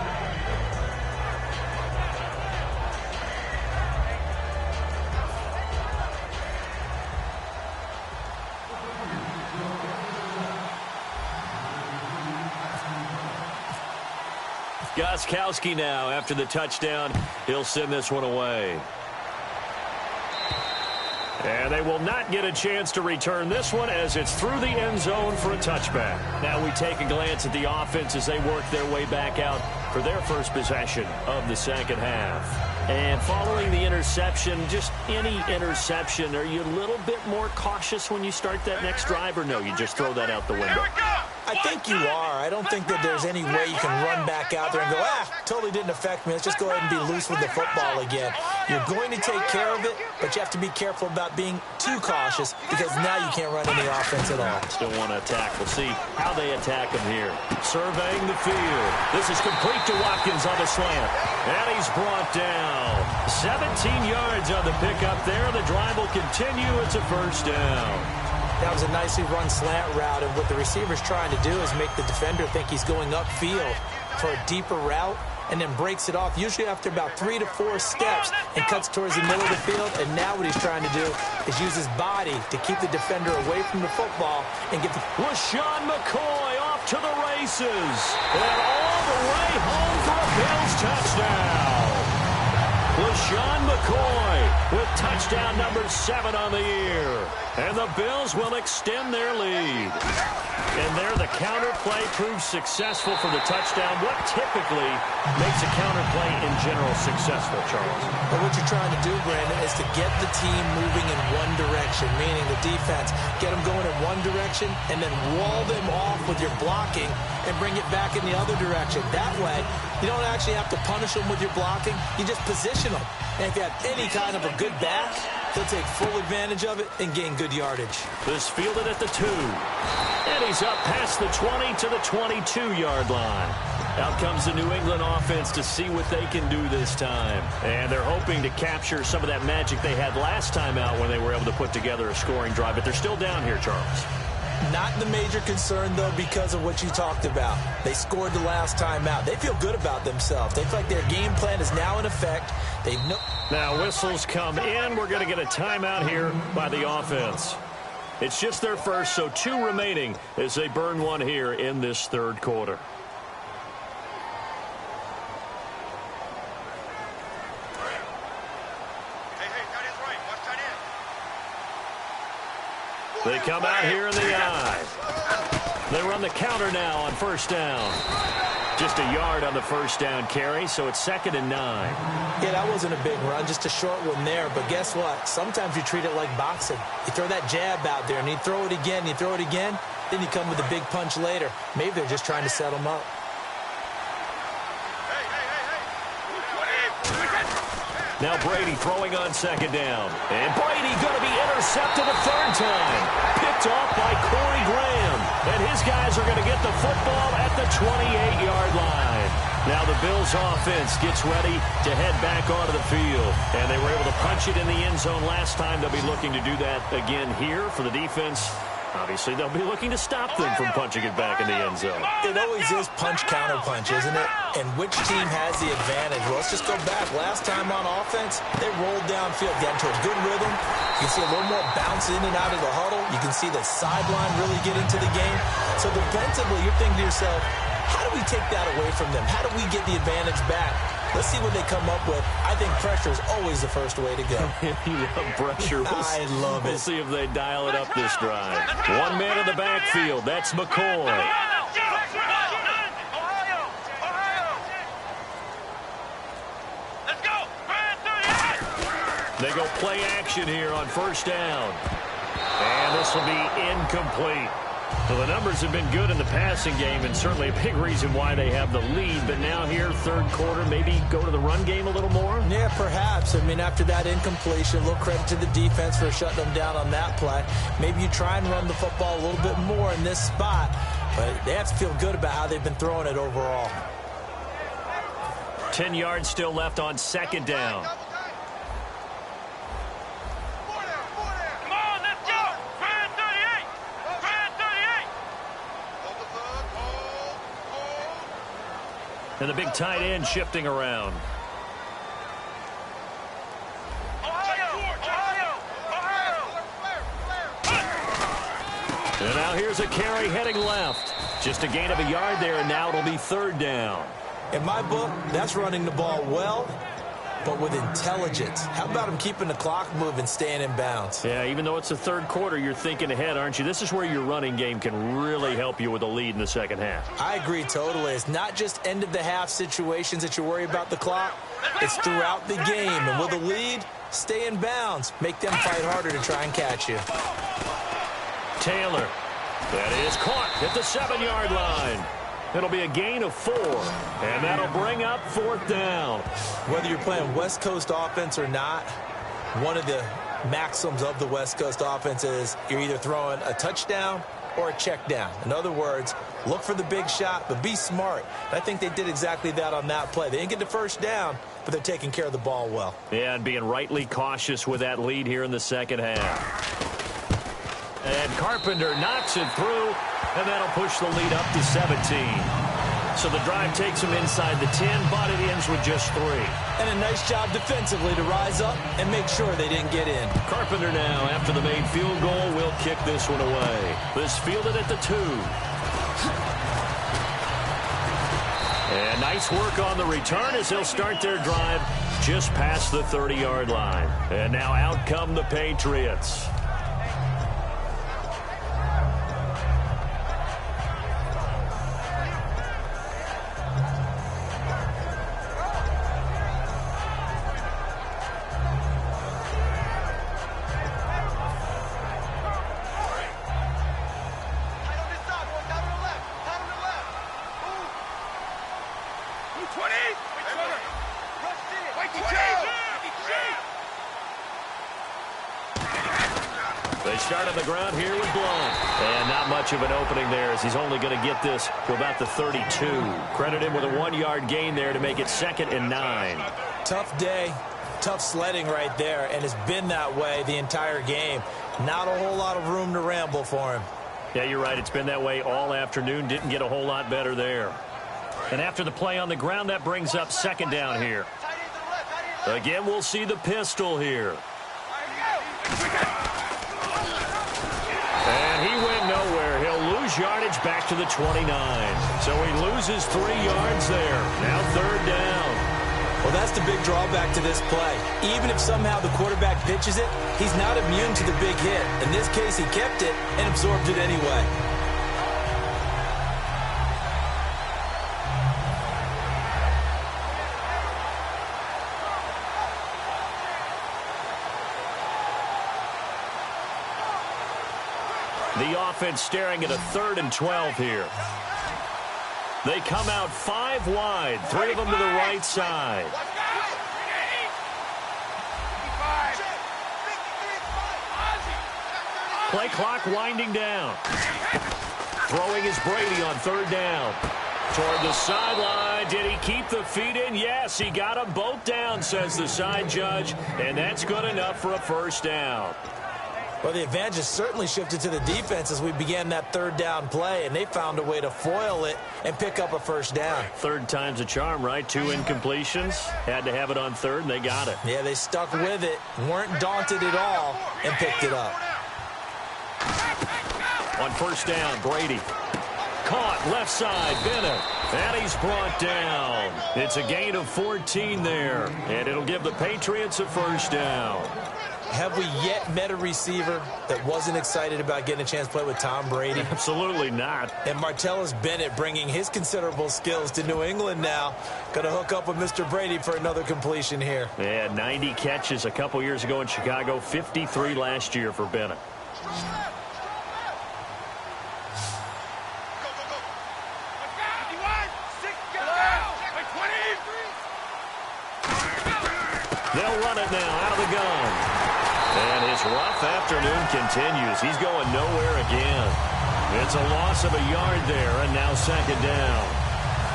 Gostkowski now after the touchdown. He'll send this one away. And they will not get a chance to return this one as it's through the end zone for a touchback. Now we take a glance at the offense as they work their way back out for their first possession of the second half. And following the interception, just any interception, are you a little bit more cautious when you start that next drive, or no, you just throw that out the window? I think you are. I don't think that there's any way you can run back out there and go, totally didn't affect me. Let's just go ahead and be loose with the football again. You're going to take care of it, but you have to be careful about being too cautious because now you can't run any offense at all. Still want to attack. We'll see how they attack him here. Surveying the field. This is complete to Watkins on the slant. And he's brought down. 17 yards on the pickup there. The drive will continue. It's a first down. That was a nicely run slant route, and what the receiver's trying to do is make the defender think he's going upfield for a deeper route and then breaks it off, usually after about 3 to 4 steps, and cuts towards the middle of the field. And now what he's trying to do is use his body to keep the defender away from the football and get the... LaShawn McCoy off to the races. And all the way home for a Bills touchdown. LaShawn McCoy with touchdown number 7 on the year. And the Bills will extend their lead. And there, the counter play proves successful for the touchdown. What typically makes a counter play in general successful, Charles? Well, what you're trying to do, Brandon, is to get the team moving in one direction, meaning the defense, get them going in one direction, and then wall them off with your blocking and bring it back in the other direction. That way, you don't actually have to punish them with your blocking. You just position them. And if you have any kind of a good back, they'll take full advantage of it and gain good yardage. This fielded at the 2. And he's up past the 20 to the 22-yard line. Out comes the New England offense to see what they can do this time. And they're hoping to capture some of that magic they had last time out when they were able to put together a scoring drive. But they're still down here, Charles. Not the major concern, though, because of what you talked about. They scored the last time out. They feel good about themselves. They feel like their game plan is now in effect. Now whistles come in. We're going to get a timeout here by the offense. It's just their first, so 2 remaining as they burn one here in this third quarter. They come out here in the eye. They run the counter now on first down. Just a yard on the first down carry, so it's 2nd and 9. Yeah, that wasn't a big run, just a short one there. But guess what? Sometimes you treat it like boxing. You throw that jab out there, and you throw it again, you throw it again, then you come with a big punch later. Maybe they're just trying to set them up. Now Brady throwing on 2nd down. And Brady going to be intercepted a 3rd time. Picked off by Corey Graham. And his guys are going to get the football at the 28-yard line. Now the Bills offense gets ready to head back onto the field. And they were able to punch it in the end zone last time. They'll be looking to do that again here for the defense. Obviously, they'll be looking to stop them from punching it back in the end zone. It always is punch-counter-punch, isn't it? And which team has the advantage? Well, let's just go back. Last time on offense, they rolled downfield, got into a good rhythm. You can see a little more bounce in and out of the huddle. You can see the sideline really get into the game. So defensively, you're thinking to yourself, how do we take that away from them? How do we get the advantage back? Let's see what they come up with. I think pressure is always the first way to go. You love pressure. I love it. We'll see if they dial it up this drive. One man in the backfield. That's McCoy. They go play action here on first down. And this will be incomplete. So the numbers have been good in the passing game, and certainly a big reason why they have the lead. But now here, third quarter, maybe go to the run game a little more? Yeah, perhaps. I mean, after that incompletion, a little credit to the defense for shutting them down on that play. Maybe you try and run the football a little bit more in this spot. But they have to feel good about how they've been throwing it overall. 10 yards still left on 2nd down. And the big tight end shifting around. And now here's a carry heading left. Just a gain of a yard there, and now it'll be 3rd down. In my book, that's running the ball well, but with intelligence. How about him keeping the clock moving, staying in bounds? Yeah, even though it's the third quarter, you're thinking ahead, aren't you? This is where your running game can really help you with a lead in the second half. I agree totally. It's not just end-of-the-half situations that you worry about the clock. It's throughout the game. And with a lead, stay in bounds. Make them fight harder to try and catch you. Taylor. That is caught at the 7-yard line. It'll be a gain of 4, and that'll bring up 4th down. Whether you're playing West Coast offense or not, one of the maxims of the West Coast offense is you're either throwing a touchdown or a check down. In other words, look for the big shot, but be smart. I think they did exactly that on that play. They didn't get the first down, but they're taking care of the ball well. Yeah, and being rightly cautious with that lead here in the second half. And Carpenter knocks it through, and that'll push the lead up to 17. So the drive takes them inside the 10, but it ends with just 3. And a nice job defensively to rise up and make sure they didn't get in. Carpenter now, after the made field goal, will kick this one away. This fielded at the 2. And nice work on the return as they'll start their drive just past the 30-yard line. And now out come the start on the ground here with Blount. And not much of an opening there as he's only going to get this to about the 32. Credit him with a 1-yard gain there to make it 2nd and 9. Tough day, tough sledding right there, and it's been that way the entire game. Not a whole lot of room to ramble for him. Yeah, you're right. It's been that way all afternoon. Didn't get a whole lot better there. And after the play on the ground, that brings up 2nd down here. Again, we'll see the pistol here. And he went nowhere. He'll lose yardage back to the 29. So he loses 3 yards there. Now 3rd down. Well, that's the big drawback to this play. Even if somehow the quarterback pitches it, he's not immune to the big hit. In this case, he kept it and absorbed it anyway. The offense staring at a 3rd and 12 here. They come out 5 wide, 3 of them to the right side. Play clock winding down. Throwing is Brady on 3rd down. Toward the sideline. Did he keep the feet in? Yes, he got them both down, says the side judge. And that's good enough for a 1st down. Well, the advantage has certainly shifted to the defense as we began that 3rd down play, and they found a way to foil it and pick up a 1st down. 3rd time's a charm, right? 2 incompletions. Had to have it on 3rd, and they got it. Yeah, they stuck with it, weren't daunted at all, and picked it up. On 1st down, Brady. Caught, left side, Bennett. And he's brought down. It's a gain of 14 there, and it'll give the Patriots a 1st down. Have we yet met a receiver that wasn't excited about getting a chance to play with Tom Brady? Absolutely not. And Martellus Bennett bringing his considerable skills to New England now. Going to hook up with Mr. Brady for another completion here. Yeah, 90 catches a couple years ago in Chicago, 53 last year for Bennett. They'll run it now out of the gun. And his rough afternoon continues. He's going nowhere again. It's a loss of a yard there, and now 2nd down.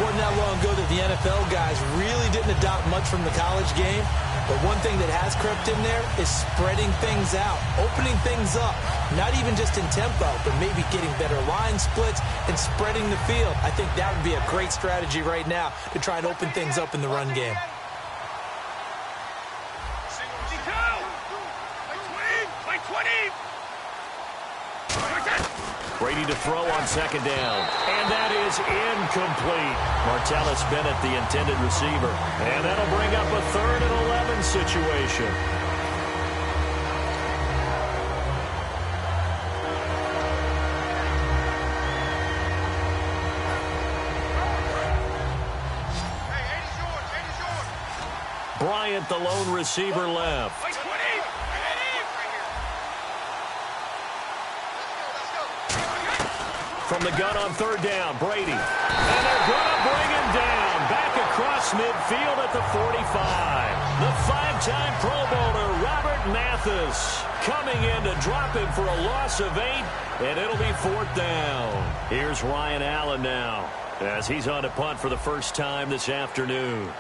Wasn't that long ago that the NFL guys really didn't adopt much from the college game. But one thing that has crept in there is spreading things out, opening things up. Not even just in tempo, but maybe getting better line splits and spreading the field. I think that would be a great strategy right now to try and open things up in the run game. Brady to throw on 2nd down. And that is incomplete. Martellus Bennett, the intended receiver. And that'll bring up a 3rd and 11 situation. Bryant, the lone receiver, left. From the gun on 3rd down, Brady. And they're going to bring him down. Back across midfield at the 45. The 5-time Pro Bowler, Robert Mathis, coming in to drop him for a loss of 8, and it'll be 4th down. Here's Ryan Allen now as he's on to punt for the first time this afternoon.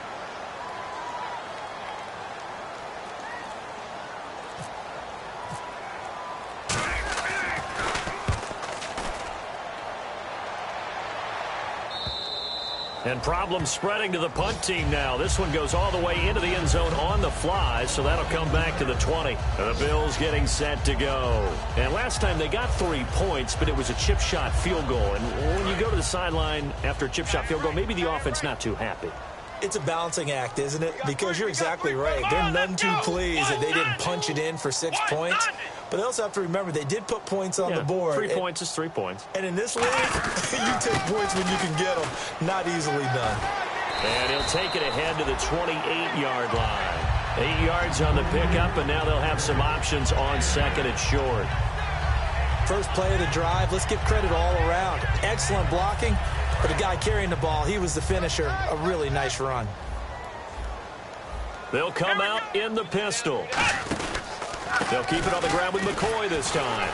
And problems spreading to the punt team now. This one goes all the way into the end zone on the fly, so that'll come back to the 20. The Bills getting set to go. And last time they got 3 points, but it was a chip shot field goal. And when you go to the sideline after a chip shot field goal, maybe the offense not too happy. It's a balancing act, isn't it? Because you're exactly right. They're none too pleased that they didn't punch it in for 6 points. But they also have to remember they did put points on the board. 3 points is 3 points. And in this league, you take points when you can get them. Not easily done. And he'll take it ahead to the 28-yard line. 8 yards on the pickup, and now they'll have some options on 2nd and short. First play of the drive. Let's give credit all around. Excellent blocking. But the guy carrying the ball, he was the finisher. A really nice run. They'll come out in the pistol. They'll keep it on the ground with McCoy this time.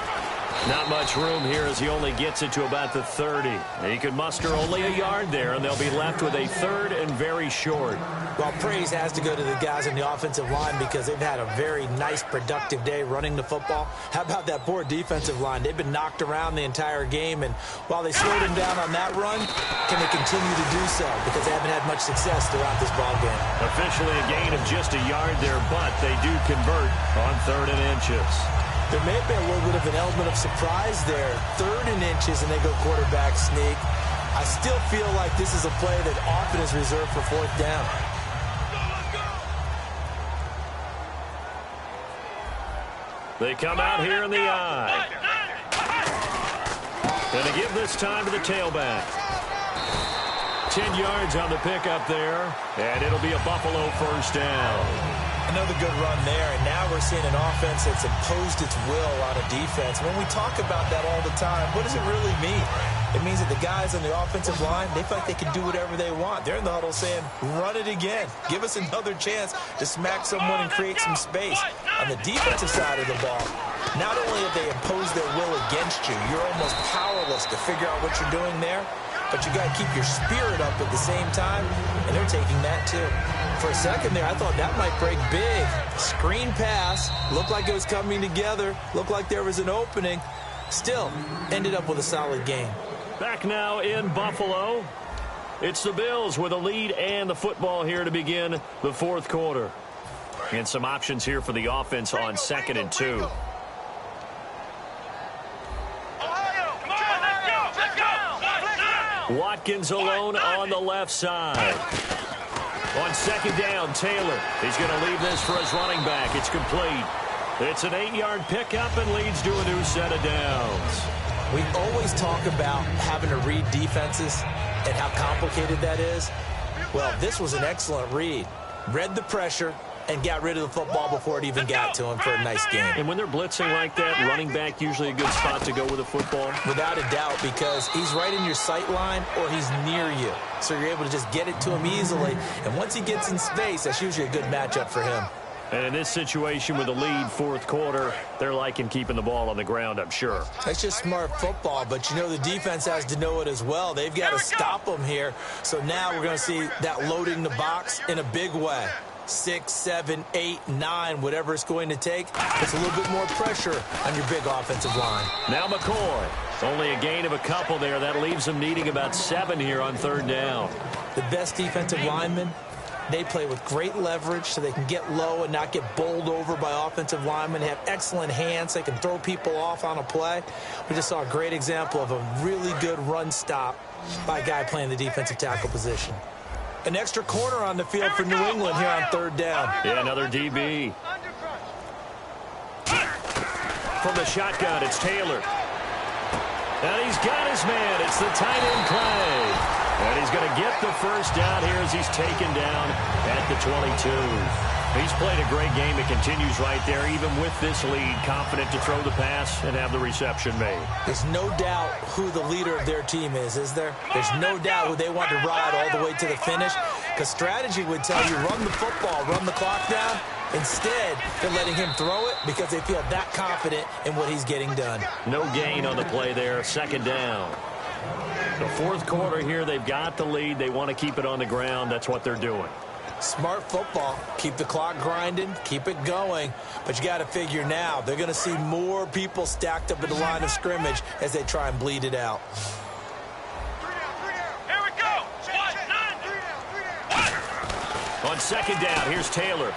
Not much room here as he only gets it to about the 30. He could muster only a yard there, and they'll be left with a third and very short. Well, praise has to go to the guys on the offensive line because they've had a very nice, productive day running the football. How about that poor defensive line? They've been knocked around the entire game, and while they slowed him down on that run, can they continue to do so? Because they haven't had much success throughout this ball game. Officially a gain of just a yard there, but they do convert on 3rd and inches. There may have been a little bit of an element of surprise there. 3rd and inches, and they go quarterback sneak. I still feel like this is a play that often is reserved for 4th down. They come out here in the eye. And they give this time to the tailback. 10 yards on the pickup there, and it'll be a Buffalo 1st down. Another good run there, and now we're seeing an offense that's imposed its will on a defense. When we talk about that all the time, what does it really mean? It means that the guys on the offensive line, they feel like they can do whatever they want. They're in the huddle saying, run it again. Give us another chance to smack someone and create some space. On the defensive side of the ball, not only have they imposed their will against you, you're almost powerless to figure out what you're doing there, but you got to keep your spirit up at the same time, and they're taking that too. For a second there, I thought that might break big. Screen pass, looked like it was coming together, looked like there was an opening. Still, ended up with a solid game. Back now in Buffalo. It's the Bills with a lead and the football here to begin the 4th quarter. And some options here for the offense on 2nd and 2. Watkins alone on the left side. On 2nd down, Taylor. He's going to leave this for his running back. It's complete. It's an 8-yard pickup and leads to a new set of downs. We always talk about having to read defenses and how complicated that is. Well, this was an excellent read. Read the pressure and got rid of the football before it even got to him for a nice game. And when they're blitzing like that, running back usually a good spot to go with a football? Without a doubt, because he's right in your sight line or he's near you. So you're able to just get it to him easily. And once he gets in space, that's usually a good matchup for him. And in this situation with the lead 4th quarter, they're liking keeping the ball on the ground, I'm sure. That's just smart football, but you know the defense has to know it as well. They've got to stop them here. So now we're going to see that loading the box in a big way. 6, 7, 8, 9, whatever it's going to take. It's a little bit more pressure on your big offensive line. Now McCoy. Only a gain of a couple there. That leaves them needing about 7 here on 3rd down. The best defensive linemen, they play with great leverage so they can get low and not get bowled over by offensive linemen. They have excellent hands. They can throw people off on a play. We just saw a great example of a really good run stop by a guy playing the defensive tackle position. An extra corner on the field for New England here on 3rd down. Yeah, another DB. From the shotgun, it's Taylor. And he's got his man. It's the tight end play. And he's going to get the 1st down here as he's taken down at the 22. He's played a great game. It continues right there, even with this lead, confident to throw the pass and have the reception made. There's no doubt who the leader of their team is there? There's no doubt who they want to ride all the way to the finish. Because strategy would tell you, run the football, run the clock down. Instead, they're letting him throw it because they feel that confident in what he's getting done. No gain on the play there, 2nd down. The 4th quarter here, they've got the lead. They want to keep it on the ground. That's what they're doing. Smart football. Keep the clock grinding. Keep it going. But you got to figure now, they're going to see more people stacked up at the line of scrimmage as they try and bleed it out. Here we go. On 2nd down, here's Taylor.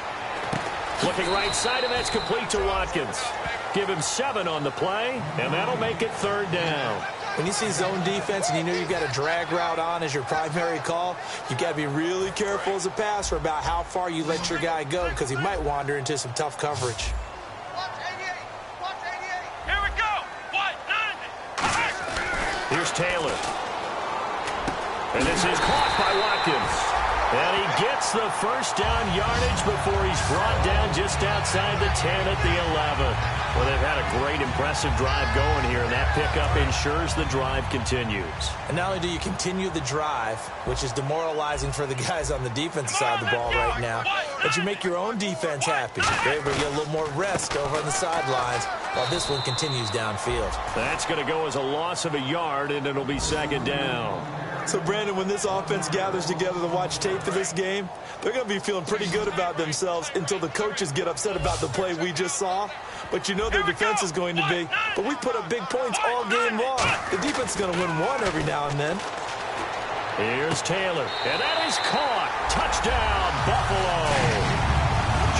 Looking right side, and that's complete to Watkins. Give him 7 on the play, and that'll make it 3rd down. When you see zone defense and you know you've got a drag route on as your primary call, you've got to be really careful as a passer about how far you let your guy go because he might wander into some tough coverage. Here we go. 90. Here's Taylor. And this is caught by Watkins. And he gets the first down yardage before he's brought down just outside the 10 at the 11. Well, they've had a great, impressive drive going here, and that pickup ensures the drive continues. And not only do you continue the drive, which is demoralizing for the guys on the defensive side of the ball right now, but you make your own defense happy. They're able to get a little more rest over on the sidelines while this one continues downfield. That's going to go as a loss of a yard, and it'll be second down. So, Brandon, when this offense gathers together to watch tape for this game, they're going to be feeling pretty good about themselves until the coaches get upset about the play we just saw. But you know their defense is going to be. But we put up big points all game long. The defense is going to win one every now and then. Here's Taylor, and that is caught. Touchdown, Buffalo.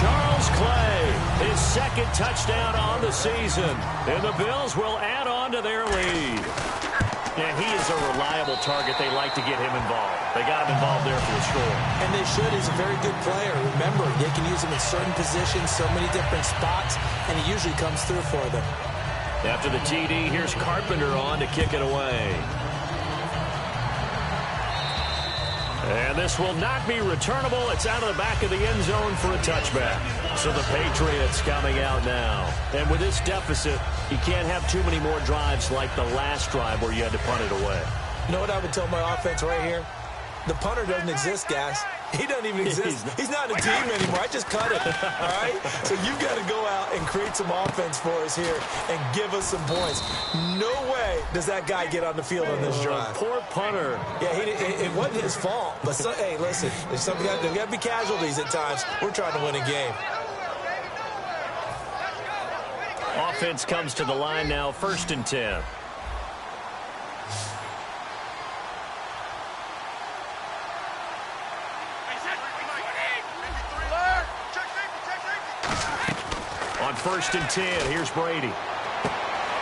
Charles Clay, his second touchdown on the season. And the Bills will add on to their lead. Yeah, he is a reliable target. They like to get him involved. They got him involved there for sure. And they should. He's a very good player. Remember, they can use him in certain positions, so many different spots, and he usually comes through for them. After the TD, here's Carpenter on to kick it away. And this will not be returnable. It's out of the back of the end zone for a touchback. So the Patriots coming out now. And with this deficit, you can't have too many more drives like the last drive where you had to punt it away. You know what I would tell my offense right here? The punter doesn't exist, guys. He doesn't even exist. He's not a team anymore. I just cut it, all right? So you've got to go out and create some offense for us here and give us some points. No way does that guy get on the field on this drive. Poor punter. Yeah, it wasn't his fault. But, hey, listen, there's got to be casualties at times. We're trying to win a game. Offense comes to the line now, 1st and 10. On 1st and 10, here's Brady.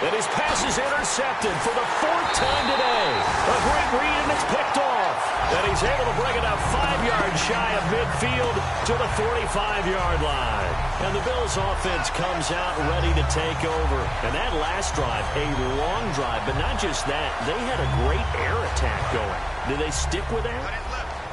And his pass is intercepted for the 4th time today. A great read, and it's picked off. And he's able to bring it up 5 yards shy of midfield to the 45-yard line. And the Bills' offense comes out ready to take over. And that last drive, a long drive, but not just that. They had a great air attack going. Did they stick with that?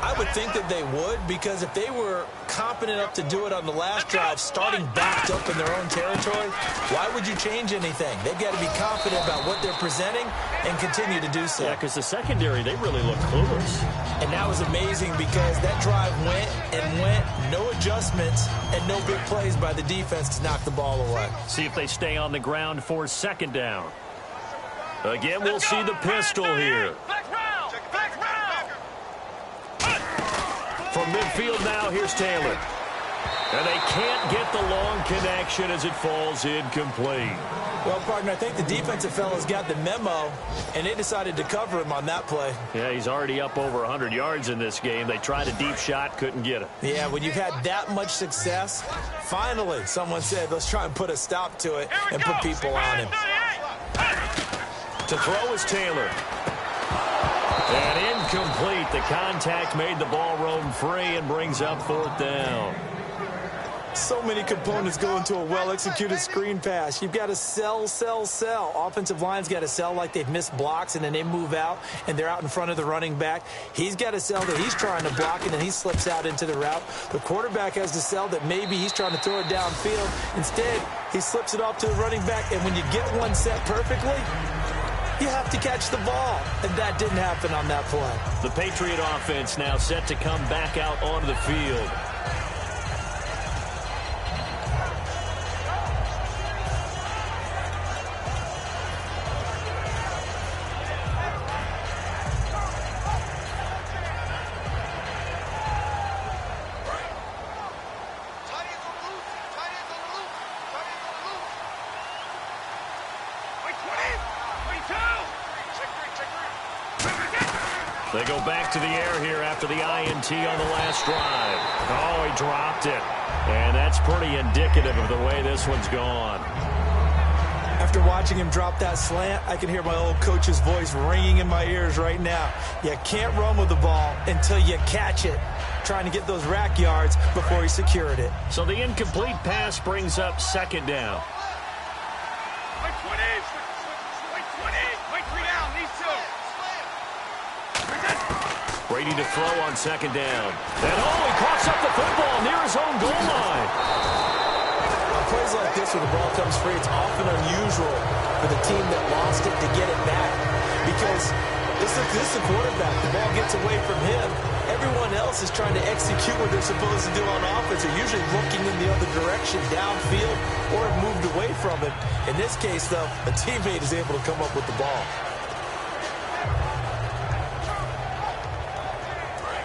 I would think that they would, because if they were competent enough to do it on the last drive, starting backed up in their own territory, why would you change anything? They've got to be confident about what they're presenting and continue to do so. Yeah, because the secondary, they really look clueless. And that was amazing because that drive went and went, no adjustments, and no big plays by the defense to knock the ball away. See if they stay on the ground for 2nd down. Again, we'll see the pistol here. From midfield now, here's Taylor. And they can't get the long connection as it falls incomplete. Well, partner, I think the defensive fellas got the memo, and they decided to cover him on that play. Yeah, he's already up over 100 yards in this game. They tried a deep shot, couldn't get it. Yeah, when you've had that much success, finally someone said, let's try and put a stop to it and put people on him. To throw is Taylor. And incomplete. The contact made the ball roam free and brings up 4th down. So many components go into a well-executed screen pass. You've got to sell. Offensive line's got to sell like they've missed blocks, and then they move out, and they're out in front of the running back. He's got to sell that he's trying to block, and then he slips out into the route. The quarterback has to sell that maybe he's trying to throw it downfield. Instead, he slips it off to the running back, and when you get one set perfectly, you have to catch the ball, and that didn't happen on that play. The Patriot offense now set to come back out onto the field. They go back to the air here after the INT on the last drive. Oh, he dropped it. And that's pretty indicative of the way this one's gone. After watching him drop that slant, I can hear my old coach's voice ringing in my ears right now. You can't run with the ball until you catch it, trying to get those rack yards before he secured it. So the incomplete pass brings up 2nd down. Wait 20, wait 3 down, these two. Brady to throw on second down. And he coughs up the football near his own goal line. On plays like this where the ball comes free, it's often unusual for the team that lost it to get it back. Because this is the quarterback. The ball gets away from him. Everyone else is trying to execute what they're supposed to do on offense. They're usually looking in the other direction, downfield, or have moved away from him. In this case, though, a teammate is able to come up with the ball.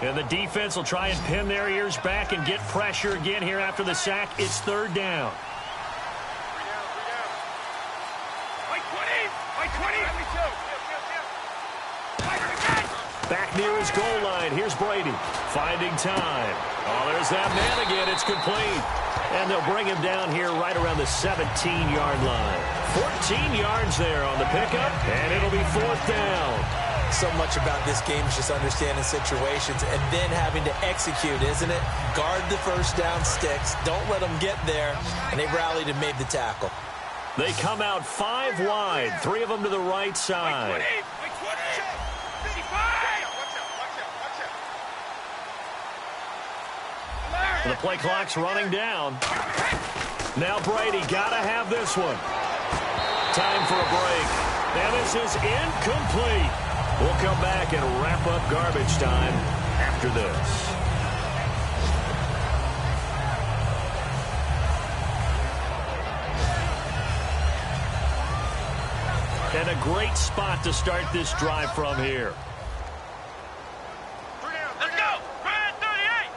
And the defense will try and pin their ears back and get pressure again here after the sack. It's third down. Back near his goal line. Here's Brady finding time. Oh, there's that man again. It's complete. And they'll bring him down here right around the 17-yard line. 14 yards there on the pickup, and it'll be fourth down. So much about this game is just understanding situations and then having to execute, isn't it? Guard the first down sticks. Don't let them get there. And they rallied and made the tackle. They come out 5 wide, 3 of them to the right side. The play clock's running down. Now Brady got to have this one. Time for a break. And this is incomplete. We'll come back and wrap up garbage time after this. And a great spot to start this drive from here. Let's go! Brad 38!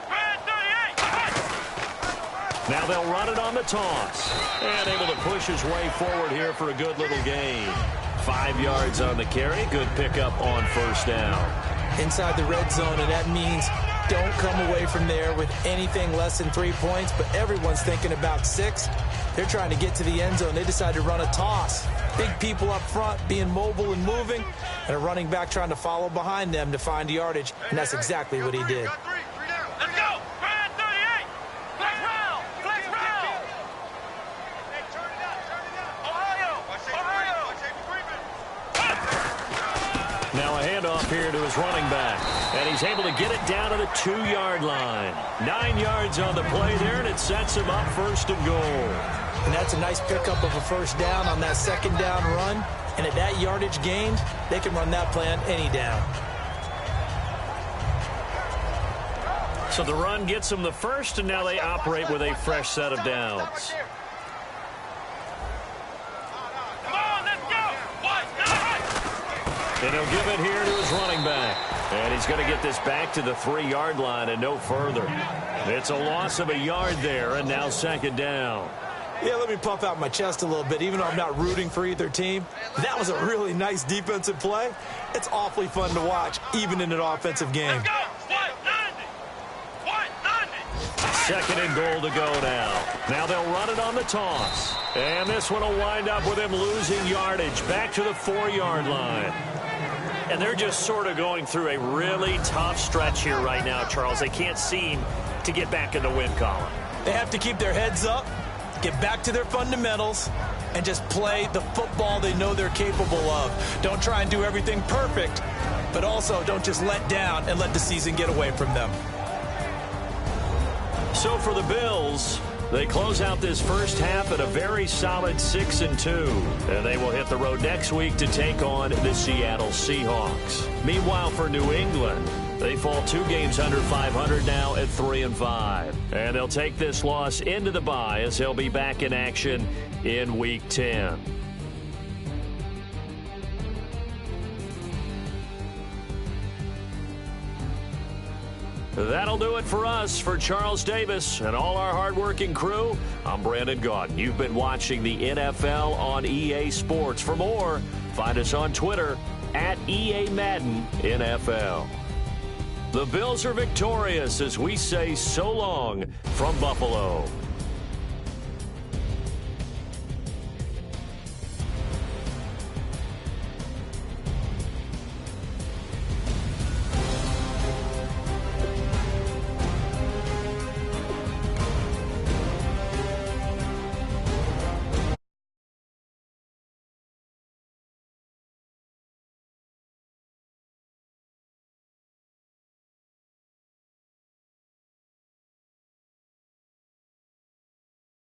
Brad 38! Now they'll run it on the toss. And able to push his way forward here for a good little gain. 5 yards on the carry. Good pickup on first down. Inside the red zone, and that means don't come away from there with anything less than 3 points, but everyone's thinking about 6. They're trying to get to the end zone. They decide to run a toss. Big people up front being mobile and moving, and a running back trying to follow behind them to find yardage, and that's exactly what he did. Let's go! Brad 38! Flex round! Flex round! Hey, turn it up! Ohio! Now a handoff here to his running back. And he's able to get it down to the 2-yard line. 9 yards on the play there, and it sets him up first and goal. And that's a nice pickup of a first down on that second down run. And at that yardage gained, they can run that play on any down. So the run gets them the first, and now they operate with a fresh set of downs. And he'll give it here to his running back. And he's going to get this back to the 3-yard line and no further. It's a loss of a yard there, and now second down. Yeah, let me puff out my chest a little bit, even though I'm not rooting for either team. That was a really nice defensive play. It's awfully fun to watch, even in an offensive game. Let's go! 190! Second and goal to go now. Now they'll run it on the toss. And this one will wind up with him losing yardage back to the 4-yard line. And they're just sort of going through a really tough stretch here right now, Charles. They can't seem to get back in the win column. They have to keep their heads up, get back to their fundamentals, and just play the football they know they're capable of. Don't try and do everything perfect, but also don't just let down and let the season get away from them. So for the Bills, they close out this first half at a very solid 6-2. And they will hit the road next week to take on the Seattle Seahawks. Meanwhile, for New England, they fall 2 games under 500 now at 3-5. And they'll take this loss into the bye as they'll be back in action in Week 10. That'll do it for us. For Charles Davis and all our hardworking crew, I'm Brandon Gaudin. You've been watching the NFL on EA Sports. For more, find us on Twitter at EA Madden NFL. The Bills are victorious as we say so long from Buffalo.